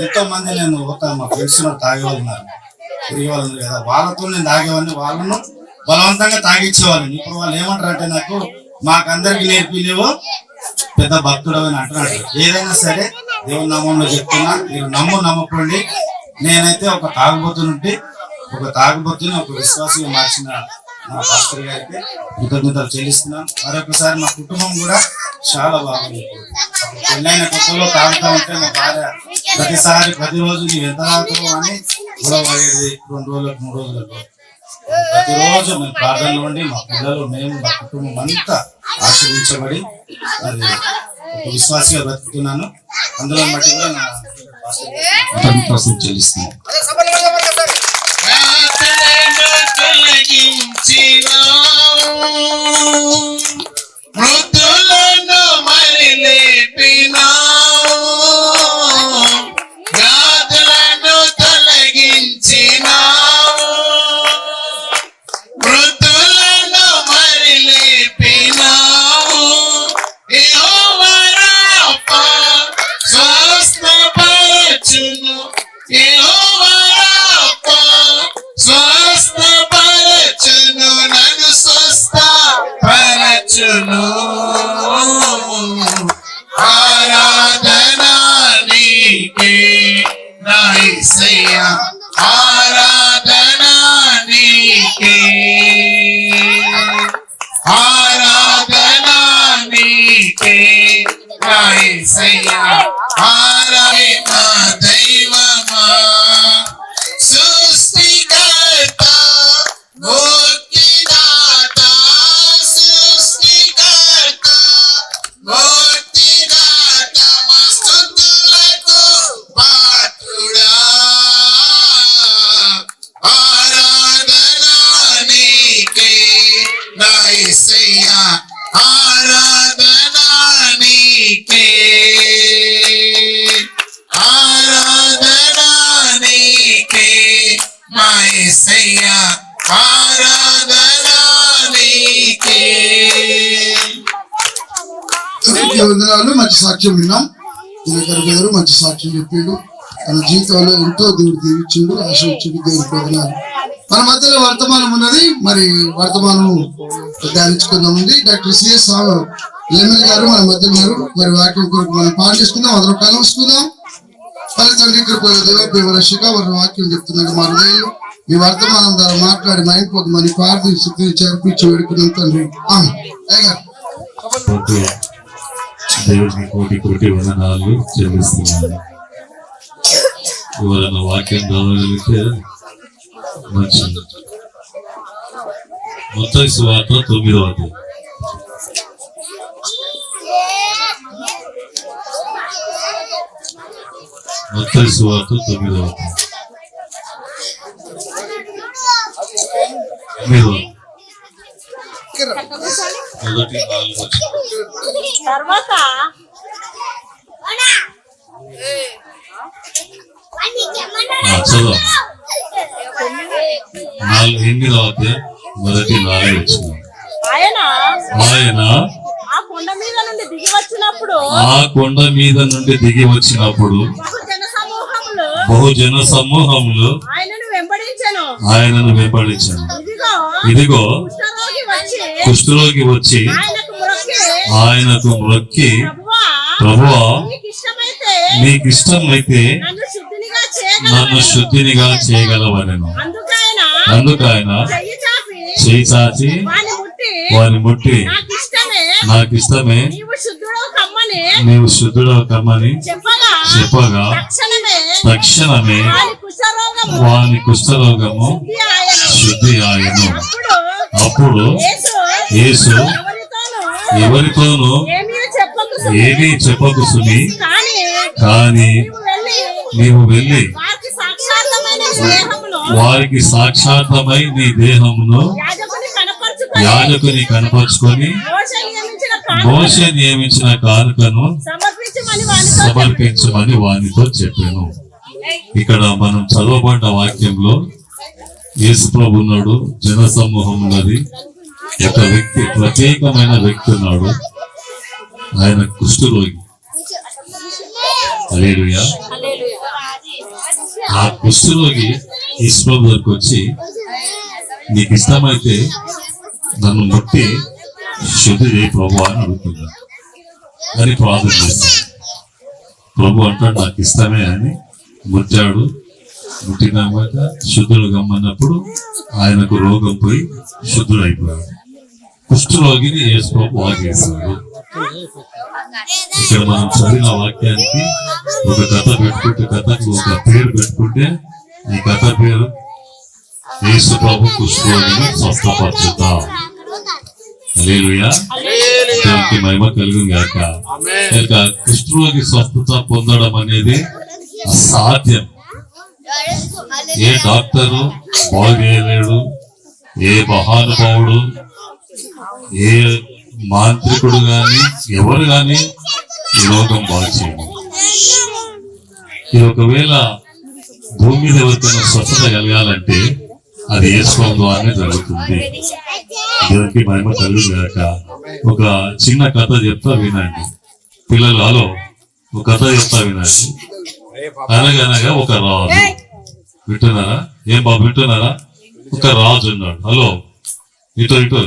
S5: ఎంతో మంది నేను మా ఫ్రెండ్స్ తాగేవాళ్ళు ఉన్నారు, తిరిగే వాళ్ళు ఉన్నారు కదా, వాళ్ళతో నేను తాగేవాడిని, వాళ్ళను బలవంతంగా తాగిచ్చేవాళ్ళని. ఇప్పుడు వాళ్ళు ఏమంటారు అంటే నాకు మాకందరికి నేర్పిలేవు పెద్ద భక్తుడు అని అంటున్నాడు. ఏదైనా సరే దేవుని నామంలో చెప్తున్నా, మీరు నమ్మకండి. నేనైతే ఒక తాగుబోతుని ఒక విశ్వాసంగా మార్చిన నా పాస్టర్ గారికి కృతజ్ఞతలు చెల్లిస్తున్నాను. మరొకసారి మా కుటుంబం కూడా చాలా బాగుంది. పెళ్ళైన కొత్తలో తాగుతూ ఉంటే మా భార్య ప్రతిరోజు నీవు ఎంత తాగుతావు అని గొడవ పడేది. 2 రోజులకు 3 రోజులకు ప్రతిరోజు మేము ప్రార్థనలో ఉండి మా పిల్లలు, మేము, మా కుటుంబం అంతా ఆశీర్వించబడి మరి ఒక విశ్వాసంగా బ్రతుకుతున్నాను. అందులో బట్టి కూడా నా పాస్టర్ చెల్లిస్తున్నాను.
S3: మృతులను మరి లేపినావు, వ్యాధులను తొలగించినావు, మృతులను మరి లేపినావు. యెహోవా రాఫా స్వస్థపరచును, యెహోవా రాఫా స్వస్థపరచును, నన్ను స్వస్థపరచును. ఆరాధన నీకే నా యేసయ్యా, ఆరాధన నీకే, ఆరాధన నీకే నా యేసయ్యా, ఆరాధన దైవమా, సృష్టికర్త ముక్తిదాత, సృష్టికర్త ముక్తిదాత, మా స్తుతులకు పాత్రుడా. ఆరాధన నీకే నా యేసయ్యా, ఆరాధన నీకే, ఆరాధన నీకే మా యేసయ్యా, ఆరాధన నీకే.
S1: వందనాలు. మంచి సాక్ష్యం విన్నాం. దినకర్ గారు మంచి సాక్ష్యం చెప్పిండు. తన జీవితంలో ఎంతో దేవుడు దీవించిండు, ఆశించిండు. దేవుడికి వందనాలు. మన మధ్యలో వర్తమానం ఉన్నది, మరి వర్తమానం ధ్యానించుకుందాం ఉంది. డాక్టర్ సిఎస్ లెమెల్ గారు మన మధ్య ఉన్నారు. మరి వాక్యం కొరకు మనం పాటిస్తున్నాం, అందరూ కలుసుకుందాం. తండ్రి కృపల దేవ ప్రేమ శిఖ వారి వాక్యం చెప్తున్నాడు. మా హృదయంలో ఈ వర్తమానం ద్వారా మాట్లాడి మైండ్ మరి పార్థి శుద్ధి చేర్పించి వేడుకున్నాం తండ్రి.
S6: దేవుడికి కోటి కోటి వందనాలు చెల్లిస్తున్నాను. ఎవరైనా వాక్యం చదవగలిగితే మంచిది. మత్తయి సువార్త 9వ అధ్యాయం. మత్తయి సువార్త 9వ అధ్యాయం. 1-4
S4: తర్వాత
S6: చదువు. 8వ అధ్యాయం 1-4 వచ్చింది.
S4: ఆయన
S6: ఆయన
S4: ఆ కొండ మీద నుండి దిగి వచ్చినప్పుడు
S6: బహుజన సమూహములు ఆయనను వెంబడించాను. ఇదిగో కుష్ఠరోగి వచ్చి ఆయనకు మ్రొక్కి, ప్రభువా నీకిష్టమైతే నన్ను శుద్ధినిగా చేయగలవనెను. అందుకు ఆయన
S7: చెయ్యి చాపి
S6: చేయి చాచి వారిని ముట్టి నాకు ఇష్టమే
S7: నీవు శుద్ధుడవు కమ్మని
S6: నీవు శుద్ధుడవు కమ్మని చెప్పగా తక్షణమే వాని కుష్ఠరోగము శుద్ధి ఆయను. అప్పుడు యేసు ఎవరితోనూ ఏమీ చెప్పకు సుమి, కానీ నీవు వెళ్ళి వారికి సాక్షాత్తమై నీ దేహమును యాజకుని కనపరుచుకొని మోషే నియమించిన కానుకను సమర్పించమని వానితో చెప్పాను. ఇక్కడ మనం చదవబడ్డ వాక్యంలో యేసు ప్రభు ఉన్నాడు, జన సమూహం ఉన్నది, ఒక వ్యక్తి, ప్రత్యేకమైన వ్యక్తి ఉన్నాడు, ఆయన కుష్ఠరోగి. హల్లెలూయా. ఆ కుష్ఠరోగి యేసు ప్రభు దగ్గరికి వచ్చి నీకు ఇష్టమైతే నన్ను ముట్టి శుద్ధి చేయి ప్రభు అని అడుగుతున్నాడు, అని ప్రార్థన చేస్తాడు. ప్రభు అంటాడు నాకు ఇష్టమే అని ముట్టాడు. ముట్టినాక శుద్ధుడు గమ్మన్నప్పుడు ఆయనకు రోగం పోయి శుద్ధుడైపోయాడు. కుష్ఠరోగిని యేసు ప్రభు వాగేశాడు. ఇక్కడ మనం చదివిన వాక్యానికి ఒక కథ పెట్టుకుంటే, కథకు ఒక పేరు పెట్టుకుంటే, ఈ కథ పేరు యేసు ప్రభు కుష్ఠరోగిని స్వస్థపరచుతా. హల్లెలూయా. దేవునికి మహిమ కలుగును గాక. ఇక కుష్ఠరోగి స్వస్థత పొందడం అనేది అసాధ్యం. ఏ డాక్టరు బాగు చేయలేడు, ఏ మహానుభావుడు, ఏ మాంత్రికుడు గాని ఎవరు గాని ఈ రోగం బాగు చేయడు. ఇది ఒకవేళ భూమి మీద ఎవరికైనా స్వస్థత కలగాలంటే అది యేసు ద్వారానే జరుగుతుంది. దేవునికి మహిమ కలుగుగాక. ఒక చిన్న కథ చెప్తా వినండి పిల్లలు. హలో, ఒక కథ చెప్తా వినండి. అనగనగా ఒక రాజు, వింటున్నారా? ఏం బాబు వింటున్నారా? ఒక రాజు ఉన్నాడు. హలో, ఇటు ఇటు.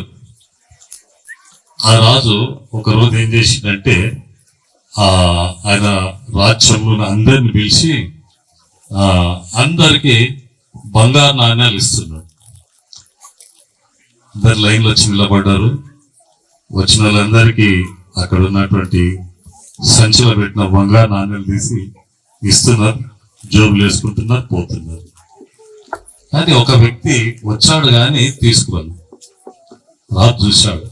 S6: ఆ రాజు ఒక రోజు ఏం చేసిందంటే ఆయన రాజ్యంలో అందరిని పిలిచి అందరికి బంగారు నాణ్యాలు ఇస్తున్నాడు. అందరు లైన్లో వచ్చి నిలబడ్డారు. వచ్చిన వాళ్ళందరికీ అక్కడ ఉన్నటువంటి సంచిలో పెట్టిన బంగారు నాణ్యాలు తీసి ఇస్తున్నారు, జోబులు వేసుకుంటున్నారు, పోతున్నారు. కానీ ఒక వ్యక్తి వచ్చాడు కానీ తీసుకోవాలి. రాజు చూశాడు,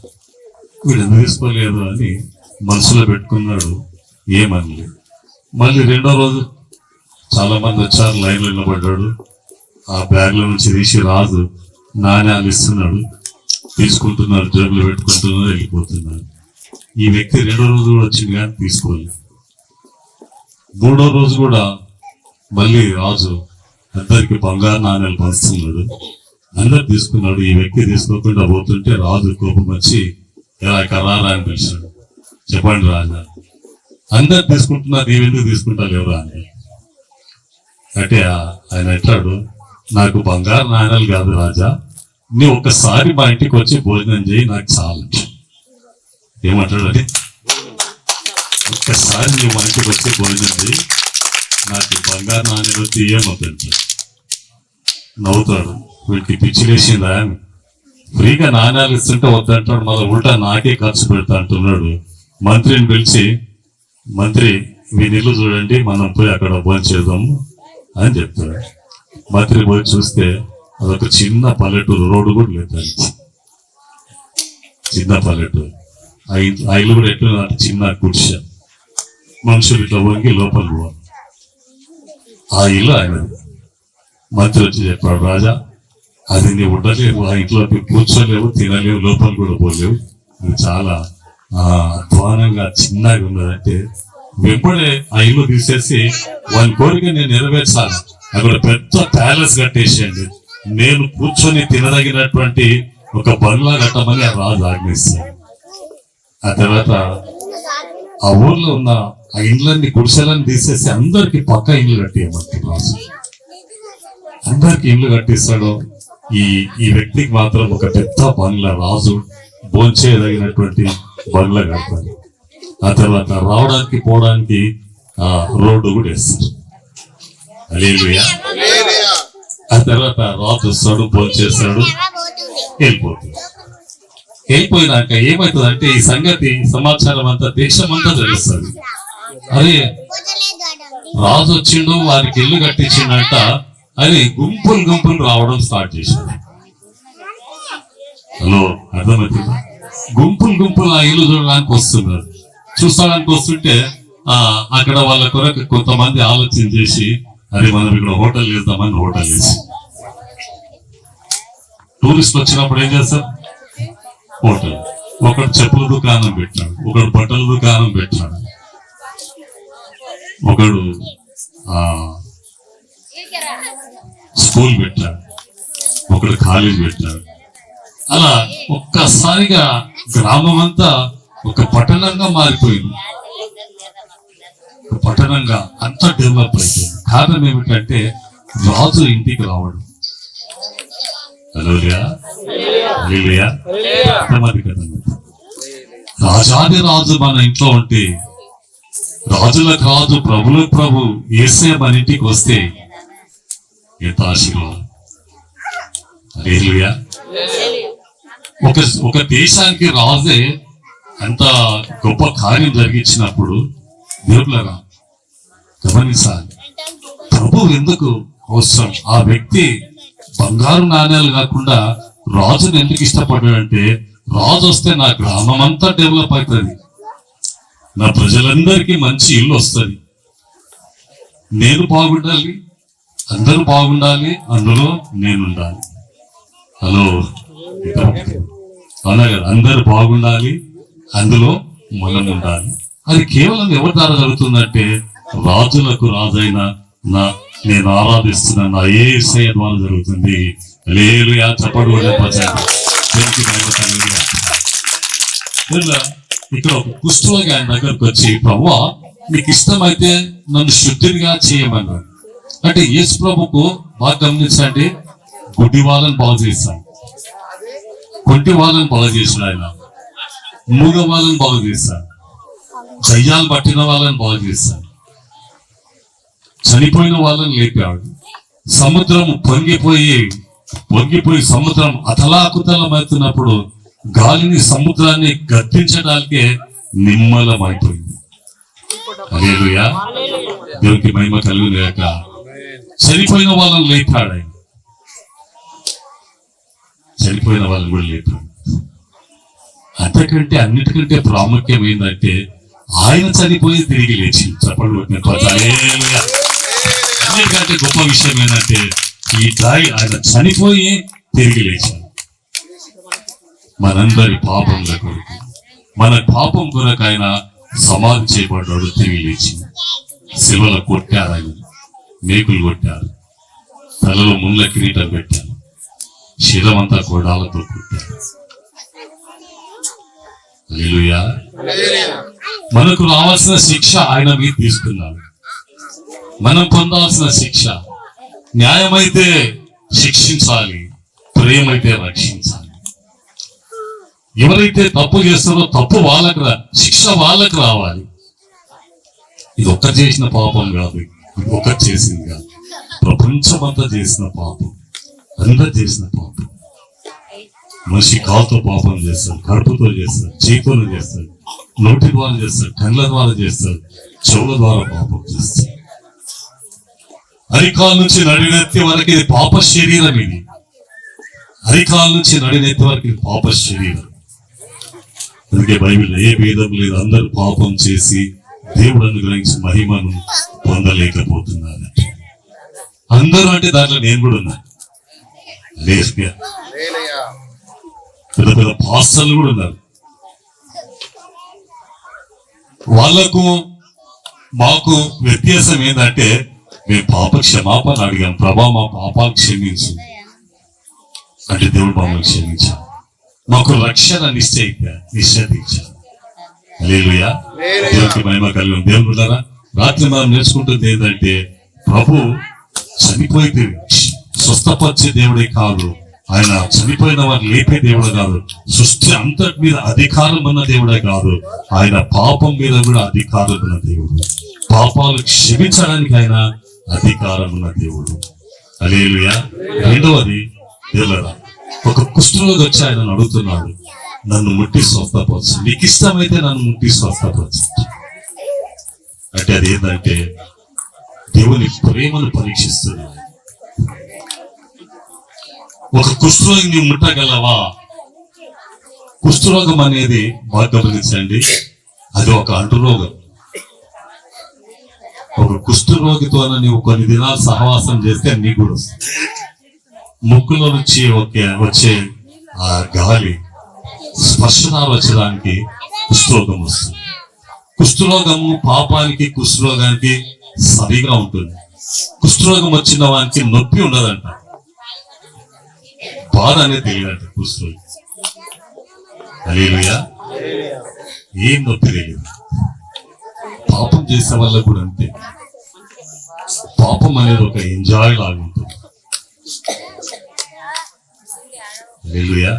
S6: వీడు ఎందుకు తీసుకోలేదు అని మనసులో పెట్టుకున్నాడు, ఏమనలేదు. మళ్ళీ రెండో రోజు చాలా మంది వచ్చారు, లైన్లో నిలబడ్డాడు. ఆ బ్యాగ్లో నుంచి తీసి రాజు నాణ్యాలు ఇస్తున్నాడు, తీసుకుంటున్నారు, జేబులు పెట్టుకుంటున్నారు, వెళ్ళిపోతున్నారు. ఈ వ్యక్తి రెండో రోజు కూడా వచ్చింది కానీ తీసుకోలేదు. మూడో రోజు కూడా మళ్ళీ రాజు అందరికి బంగారు నాణ్యాలు పంచుతున్నాడు, అందరు తీసుకున్నాడు. ఈ వ్యక్తి తీసుకోకుండా పోతుంటే రాజు కోపం వచ్చి ఎలా కరారా అని పిలిచాడు. చెప్పండి రాజా, అందరు తీసుకుంటున్నారు, నీవెందుకు తీసుకుంటారు ఎవరా అని అంటే ఆయన అంటాడు, నాకు బంగారు నాణ్యాలు కాదు రాజా, నీ ఒక్కసారి మా ఇంటికి వచ్చి భోజనం చేయి, నాకు చాలు. ఏమంటాడు అది? ఒక్కసారి నీ మా ఇంటికి వచ్చి భోజనం చేయి, నాకు బంగారు నాణ్యాలు వచ్చి ఏమవుతుంది. నవ్వుతాడు, వీటికి పిచ్చిలేసిందా అని. ఫ్రీగా నాణ్యాలు ఇస్తుంటే వద్దంటాడు, మళ్ళీ ఉల్టా నాకే ఖర్చు పెడతా అంటున్నాడు. మంత్రిని పిలిచి, మంత్రి మీ ఇల్లు చూడండి, మనం పోయి అక్కడ భోజనం చేద్దాము అని చెప్తాడు. మంత్రి పోయి చూస్తే అదొక చిన్న పల్లెటూరు, రోడ్డు కూడా లేదు దానికి, చిన్న పల్లెటూరు. ఆ ఇల్లు కూడా ఎట్లా చిన్న గుడిసె, మనుషులు ఇట్లా వంగి లోపల పోవాలి. ఆ ఇల్లు ఆయనది. మంత్రి వచ్చి చెప్పాడు, రాజా అది నీ ఉండలేవు, ఆ ఇంట్లోకి కూర్చోలేవు, తినలేవు, లోపల కూడా పోలేవు, అది చాలా అధ్వానంగా చిన్నగా ఉన్నదంటే వెంబడే ఆ ఇల్లు తీసేసి వాళ్ళ కోరిక నేను నెరవేర్చాలి, అక్కడ పెద్ద ప్యాలెస్ కట్టేసేయండి, నేను కూర్చొని తినదగినటువంటి ఒక బంగ్లా కట్టమని ఆ రాజు ఆజ్ఞిస్తాడు. ఆ తర్వాత ఆ ఊర్లో ఉన్న ఆ ఇండ్లన్నీ గుడిసెలను తీసేసి అందరికి పక్క ఇల్లు కట్టేయమంటే రాజు అందరికి ఇల్లు కట్టిస్తాడు. ఈ వ్యక్తికి మాత్రం ఒక పెద్ద బంగ్లా, రాజు భోంచేయదగినటువంటి బంగ్లా కడతాడు. ఆ తర్వాత రావడానికి పోవడానికి రోడ్డు కూడా వేస్తారు. హల్లెలూయా. ఆ తర్వాత రాజు వస్తాడు, భోజనం చేస్తాడు, వెళ్ళిపోతాడు. వెళ్ళిపోయినాక ఏమవుతుంది ఈ సంగతి సమాచారం అంతా దేశం అంతా తెలుస్తుంది. అరే రాజు వచ్చిండు, వారికి ఇల్లు కట్టించిండంట అని గుంపులు గుంపులు రావడం స్టార్ట్ చేశాడు. హలో, అర్థమవుతుందా? గుంపులు గుంపులు ఆ ఇల్లు చూడడానికి వస్తున్నారు. చూస్తాడానికి వస్తుంటే అక్కడ వాళ్ళ కొరకు కొంతమంది ఆలోచన చేసి అరే మనం ఇక్కడ హోటల్ చేద్దామని హోటల్ చేసి, టూరిస్టులు వచ్చినప్పుడు ఏం చేస్తారు? హోటల్. ఒకడు చెప్పుల దుకాణం పెట్టాడు, ఒకడు బట్టల దుకాణం పెట్టాడు, ఒకడు స్కూల్ పెట్టాడు, ఒకడు కాలేజ్ పెట్టాడు. అలా ఒక్కసారిగా గ్రామం అంతా ఒక పట్టణంగా మారిపోయింది. ఒక పట్టణంగా అంతా డెవలప్ అయిపోయింది. కారణం ఏమిటంటే రాజు ఇంటికి రావడం. రాజాది రాజు మన ఇంట్లో ఉంటే, రాజులకు రాజు ప్రభులకు ప్రభు యేసయ్య మన ఇంటికి వస్తే ఎంత ఆశీర్వాదం. హల్లెలూయా. ఒక దేశానికి రాజే అంత గొప్ప కార్యం జరిగించినప్పుడు దేవుళ్ళరా గమనించాలి. ప్రభు ఎందుకు అవసరం? ఆ వ్యక్తి బంగారు నాణ్యాలు కాకుండా రాజుని ఎందుకు ఇష్టపడ్డాడంటే, రాజు వస్తే నా గ్రామం అంతా డెవలప్ అవుతుంది, నా ప్రజలందరికీ మంచి ఇల్లు వస్తుంది, నేను బాగుండాలి, అందరూ బాగుండాలి, అందులో నేనుండాలి. హలో, అవునా కదా? అందరూ బాగుండాలి, అందులో మనం ఉండాలి. అది కేవలం ఎవరి ద్వారా జరుగుతుందంటే రాజులకు రాజైన నేను ఆరాధిస్తున్న నా యేసయ్య ద్వారా జరుగుతుంది. హల్లెలూయా. చప్పట్లు ఇక్కడ ఒక కుష్ఠరోగి ఆయన దగ్గరకు వచ్చి, ప్రభువా నీకు ఇష్టమైతే నన్ను శుద్ధిగా చేయమన్నాడు. అంటే యేసు ప్రభుకు బాగా గమనించండి, గుడ్డి వాళ్ళని బాగు చేశాడు, కొంటి వాళ్ళని బాగు చేశాడు, ఆయన మూగ వాళ్ళని బాగు చేశాడు, దయ్యాలు పట్టిన వాళ్ళని బాగు చేశాడు, చనిపోయిన వాళ్ళని లేపాడు. సముద్రం పొంగిపోయి సముద్రం అతలాకుతలమవుతున్నప్పుడు గాలిని సముద్రాన్ని గద్దించడానికే నిమ్మలమైపోయింది. హల్లెలూయా. దేవునికి మహిమ కలుగుగాక. చనిపోయిన వాళ్ళని లేపాడు ఆయన, చనిపోయిన వాళ్ళని కూడా లేపాడు. అంతకంటే అన్నిటికంటే ప్రాముఖ్యం ఏంటంటే ఆయన చనిపోయి తిరిగి లేచి. చెప్పండి. అన్నిటికంటే గొప్ప విషయం ఏంటంటే ఆయన చనిపోయి తిరిగి లేచాడు. మనందరి పాపంల కొరకు, మన పాపం కొరకు ఆయన సమాధి చేయబడ్డాడు, తిరిగి లేచి. శిలువలో కొట్టారు, ఆయన మేకులు కొట్టారు, తలలో ముళ్ళ కిరీటం పెట్టారు, శిరమంతా గోడాలతో కొట్టారు. హల్లెలూయా. మనకు రావాల్సిన శిక్ష ఆయన మీద తీసుకున్నాడు. మనం పొందాల్సిన శిక్ష న్యాయమైతే శిక్షించాలి, ప్రేమైతే రక్షించాలి. ఎవరైతే తప్పు చేస్తారో తప్పు వాళ్ళకు శిక్ష వాళ్ళకు రావాలి. ఇది ఒక్కరు చేసిన పాపం కాదు, ఇది ఒక్కరు చేసింది కాదు, ప్రపంచం అంతా చేసిన పాపం, అందరు చేసిన పాపం. మనిషి కాలుతో పాపం చేస్తాడు, కడుపుతో చేస్తాడు, చేతులు చేస్తాడు, నోటి ద్వారా చేస్తాడు, కళ్ళ ద్వారా చేస్తాడు, చెవుల ద్వారా పాపం చేస్తాడు. అరికాల నుంచి నడినెత్తి వరకు ఇది పాప శరీరం. ఇది అరికాల నుంచి నడినెత్తి వరకు ఇది పాప శరీరం. అందుకే బైబిల్ ఏ భేదం లేదు, అందరూ పాపం చేసి దేవుడు అనుగ్రహించిన మహిమను పొందలేకపోతున్నారు. అందరూ అంటే దాంట్లో నేను కూడా ఉన్నా. పెద్ద పెద్ద పాస్టర్లు కూడా ఉన్నారు. వాళ్లకు మాకు వ్యత్యాసం ఏంటంటే మేము పాప క్షమాపణ అడిగాం, ప్రభా మా పాపాలు క్షమించు అంటే దేవుడు మమ్మల్ని క్షమించాడు, మాకు రక్షణ నిశ్చయించాడు. హల్లెలూయా. దేవునికి మహిమ కలుగును. దేవుని బిడ్డలారా, రాత్రి మనం నేర్చుకుంటుంది ఏంటంటే ప్రభు చనిపోయితే స్వస్థపరిచే దేవుడే కాదు, ఆయన చనిపోయిన వారు లేపే దేవుడు కాదు, సృష్టి అంతటి మీద అధికారం ఉన్న దేవుడే కాదు, ఆయన పాపం మీద కూడా అధికారం ఉన్న దేవుడు, పాపాలు క్షమించడానికి ఆయన అధికారం ఉన్న దేవుడు. హల్లెలూయా. రెండవది దేవుడా, ఒక కుష్ఠరోగి వచ్చి ఆయన అడుగుతున్నాడు, నన్ను ముట్టి స్వస్థపరచు, నీకు ఇష్టమైతే నన్ను ముట్టి స్వస్థపరచు. అంటే అదేంటంటే దేవుని ప్రేమను పరీక్షిస్తున్నాడు. ఒక కుష్ఠరోగి నీవు ముట్టగలవా? కుష్ఠరోగం అనేది బాగా గమనించండి, అది ఒక అంటురోగం. ఒక కుష్ఠరోగితో నీవు కొన్ని దినాలు సహవాసం చేస్తే నీకు కూడా వస్తుంది. ముక్కులో నుంచి వచ్చే ఆ గాలి స్పర్శనాలు వచ్చడానికి కుష్ఠరోగం వస్తుంది. కుష్ఠరోగము పాపానికి కుష్ఠరోగానికి సరిగా ఉంటుంది. కుష్ఠరోగం వచ్చిన వానికి నొప్పి ఉండదంట, బాధ అనేది తెలియదంట కుష్ఠరోగి. హల్లెలూయా. ఏం నొప్పి తెలియదు. పాపం చేసే వల్ల కూడా అంతే. పాపం అనేది ఒక ఎంజాయ్ లాగా ఉంటుంది. హల్లెలూయా.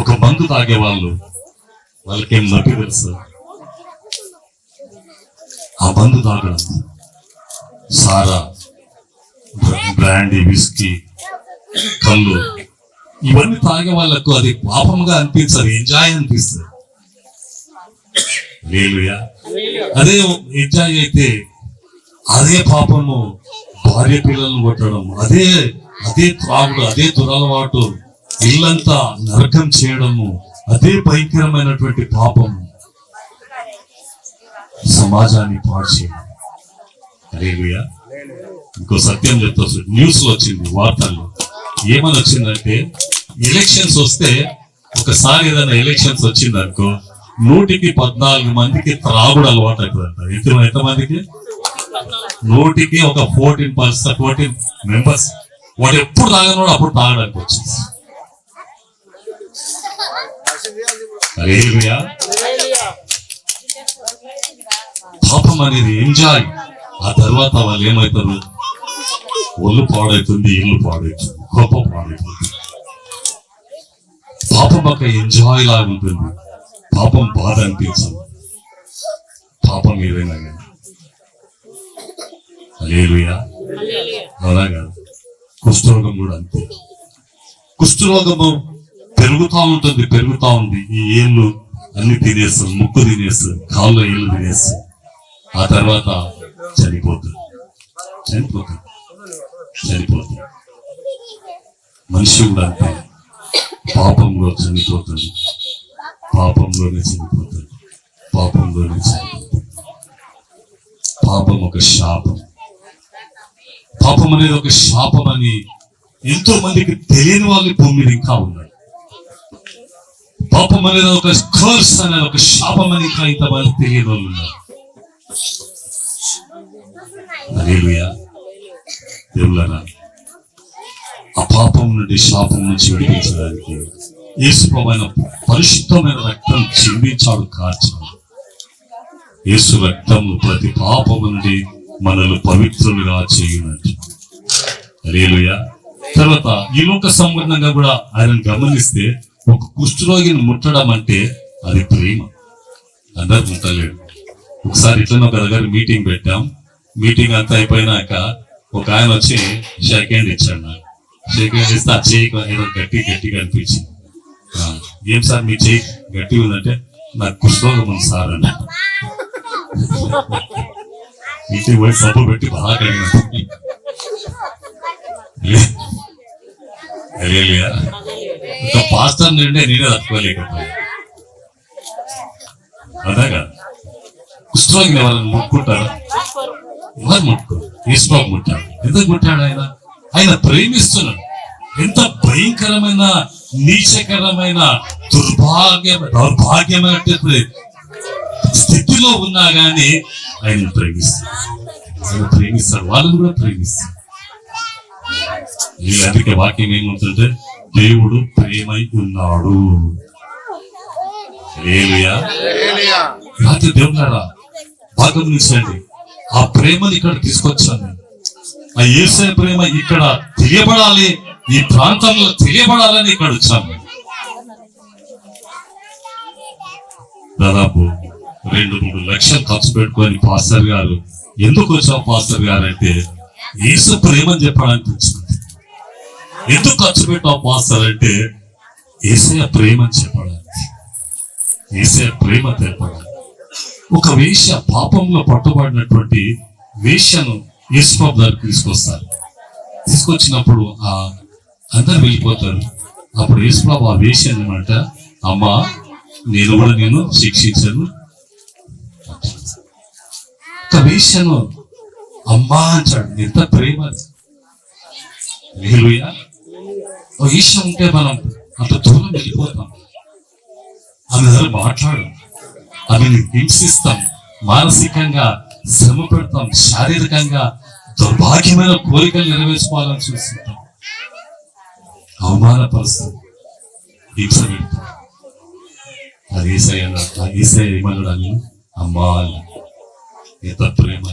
S6: ఒక మందు తాగే వాళ్ళకేం నొప్పి తెలుసు? ఆ మందు తాగడం, సారా, బ్రాండీ, విస్కీ, కళ్ళు, ఇవన్నీ తాగే వాళ్ళకు అది పాపంగా అనిపించదు, ఎంజాయ్ అనిపిస్తుంది. హల్లెలూయా. అదే ఎంజాయ్ అయితే అదే పాపము, భార్య పిల్లలను కొట్టడం, అదే త్రాగుడు, అదే దురలవాటు, ఇల్లంతా నరకం చేయడము, అదే భయంకరమైనటువంటి పాపము, సమాజాన్ని పాడు చేయడం. హల్లెలూయా. ఇంకో సత్యం చెప్తా, న్యూస్ లో వచ్చింది, వార్తల్లో ఏమని వచ్చిందంటే, ఎలక్షన్స్ వస్తే, ఒకసారి ఏదైనా ఎలక్షన్స్ వచ్చిందనుకో 100కి 14 మందికి త్రాగుడు అలవాటు అవుతుందంట. ఎంతమందికి? 100కి ఒక 14 మెంబర్స్. వాడు ఎప్పుడు తాగనోడు అప్పుడు తాగడానికి వచ్చింది. హల్లెలూయా. పాపం అనేది ఎంజాయ్. ఆ తర్వాత వాళ్ళు ఏమవుతారు? ఒళ్ళు పాడవుతుంది, ఇల్లు పాడవుతుంది, గొప్ప పాడవుతుంది. పాపం ఒక ఎంజాయ్ లాగా ఉంటుంది. పాపం బాధ అనిపించదు. పాపం ఏదైనా కానీ. హల్లెలూయా. అవునా కాదు? కుష్ఠరోగం కూడా అంతే. కుష్ఠరోగము పెరుగుతా ఉంది. ఈ ఏళ్ళు అన్ని తినేస్తుంది, ముక్కు తినేస్తుంది, కాళ్ళు ఏళ్ళు తినేస్తుంది. ఆ తర్వాత చనిపోతుంది. మనిషి కూడా అంతే, పాపంలోనే చనిపోతుంది. పాపం ఒక శాపం. పాపం అనేది ఒక శాపం అని ఎంతో మందికి తెలియని వాళ్ళు భూమి మీద ఇంకా ఉన్నారు. పాపం అనేది ఒక కర్స్ అనేది ఒక శాపం అని ఇంకా ఇంతమంది తెలియని వాళ్ళు ఉన్నారు. హల్లెలూయా. దేవులారా, ఆ పాపం నుండి, శాపం నుంచి విడిపించడానికి యేసుప్రభువైన పరిశుద్ధమైన రక్తం చిందించాడు, కార్చాడు. యేసు రక్తము ప్రతి పాపము నుండి మనల్ని పవిత్రులుగా చేయునట్టు. హల్లెలూయా. తర్వాత ఈ లోక సంబంధంగా కూడా ఆయన గమనిస్తే, ఒక కుష్ఠరోగిని ముట్టడం అంటే అది ప్రేమ. అందరు ముట్టలేడు. ఒకసారి ఇట్లా ఒక దగ్గర మీటింగ్ పెట్టాం. మీటింగ్ అంతా అయిపోయినాక ఒక ఆయన వచ్చి షేక్ హ్యాండ్ ఇచ్చాడు. నాకు షేక్ హ్యాండ్ ఇస్తే ఆ చేయి ఏదో గట్టిగా అనిపించింది. ఏం సార్ మీ చేయి గట్టిగా ఉందంటే, నాకు కుష్ఠరోగం ఉంది సార్ అన్న. ఇంటికి పోయి సబ్బు పెట్టి బాగా కడిగిన. ఒక పాస్టర్ నుండే నేనే తట్టుకోలేకపోయా. అలాగా కుష్ఠరోగిని ఎవరైనా ముట్టుకుంటారా? ఎవరు ముట్టుకోరు. యేసుప్రభు ముట్టాడు. ఎందుకు ముట్టాడు? ఆయన ప్రేమిస్తున్నాడు. ఎంత భయంకరమైన, నీచకరమైన, దౌర్భాగ్యమైన స్థితిలో ఉన్నా గానీ ఆయన ప్రేమిస్తాడు. వాళ్ళని కూడా ప్రేమిస్తాడు. అందుకే వాక్యం ఏముంటుంటే, దేవుడు ప్రేమై ఉన్నాడు. హల్లెలూయా. దేవుడారా, బాగా గమనించండి. ఆ ప్రేమని ఇక్కడ తీసుకొచ్చాను. ఆ యేసయ్య ప్రేమ ఇక్కడ తెలియబడాలి, ఈ ప్రాంతంలో తెలియబడాలని ఇక్కడ వచ్చాను. దాదాపు 2-3 లక్షలు ఖర్చు పెట్టుకొని పాస్టర్ గారు, ఎందుకు వచ్చావు పాస్టర్ గారు అంటే, యేసు ప్రేమని చెప్పడానికి వచ్చింది. ఎందుకు ఖర్చు పెట్టావు పాస్టర్ అంటే యేసయ్య ప్రేమని చెప్పడానికి, యేసయ్య ప్రేమ తెలపడానికి. ఒక వేశ్య, పాపంలో పట్టుబడినటువంటి వేశ్యను యేసుప్రభు దగ్గరికి తీసుకొస్తారు. తీసుకొచ్చినప్పుడు అందరు వెళ్ళిపోతారు. అప్పుడు యేసుప్రభు ఆ వేశ్య అనమాట, అమ్మా నేను కూడా నేను శిక్షించను. ఒక వేశ్యను అమ్మా అంటాడు. ఎంత ప్రేమ! హల్లెలూయా. ఒక వేశ్య ఉంటే మనం అంత దూరం వెళ్ళిపోతాం. ఆమె దగ్గర మాట్లాడు, ఆమెను హింసిస్తాం, మానసికంగా శ్రమ పెడతాం, శారీరకంగా దుర్భాగ్యమైన కోరికలు నెరవేర్చుకోవాలని చూస్తుంటాం, అవమానపరుస్తాం, హింస పెడతాం. అది యేసయ్య ఏమన్నాడు? అమ్మా ఎంత ప్రేమ!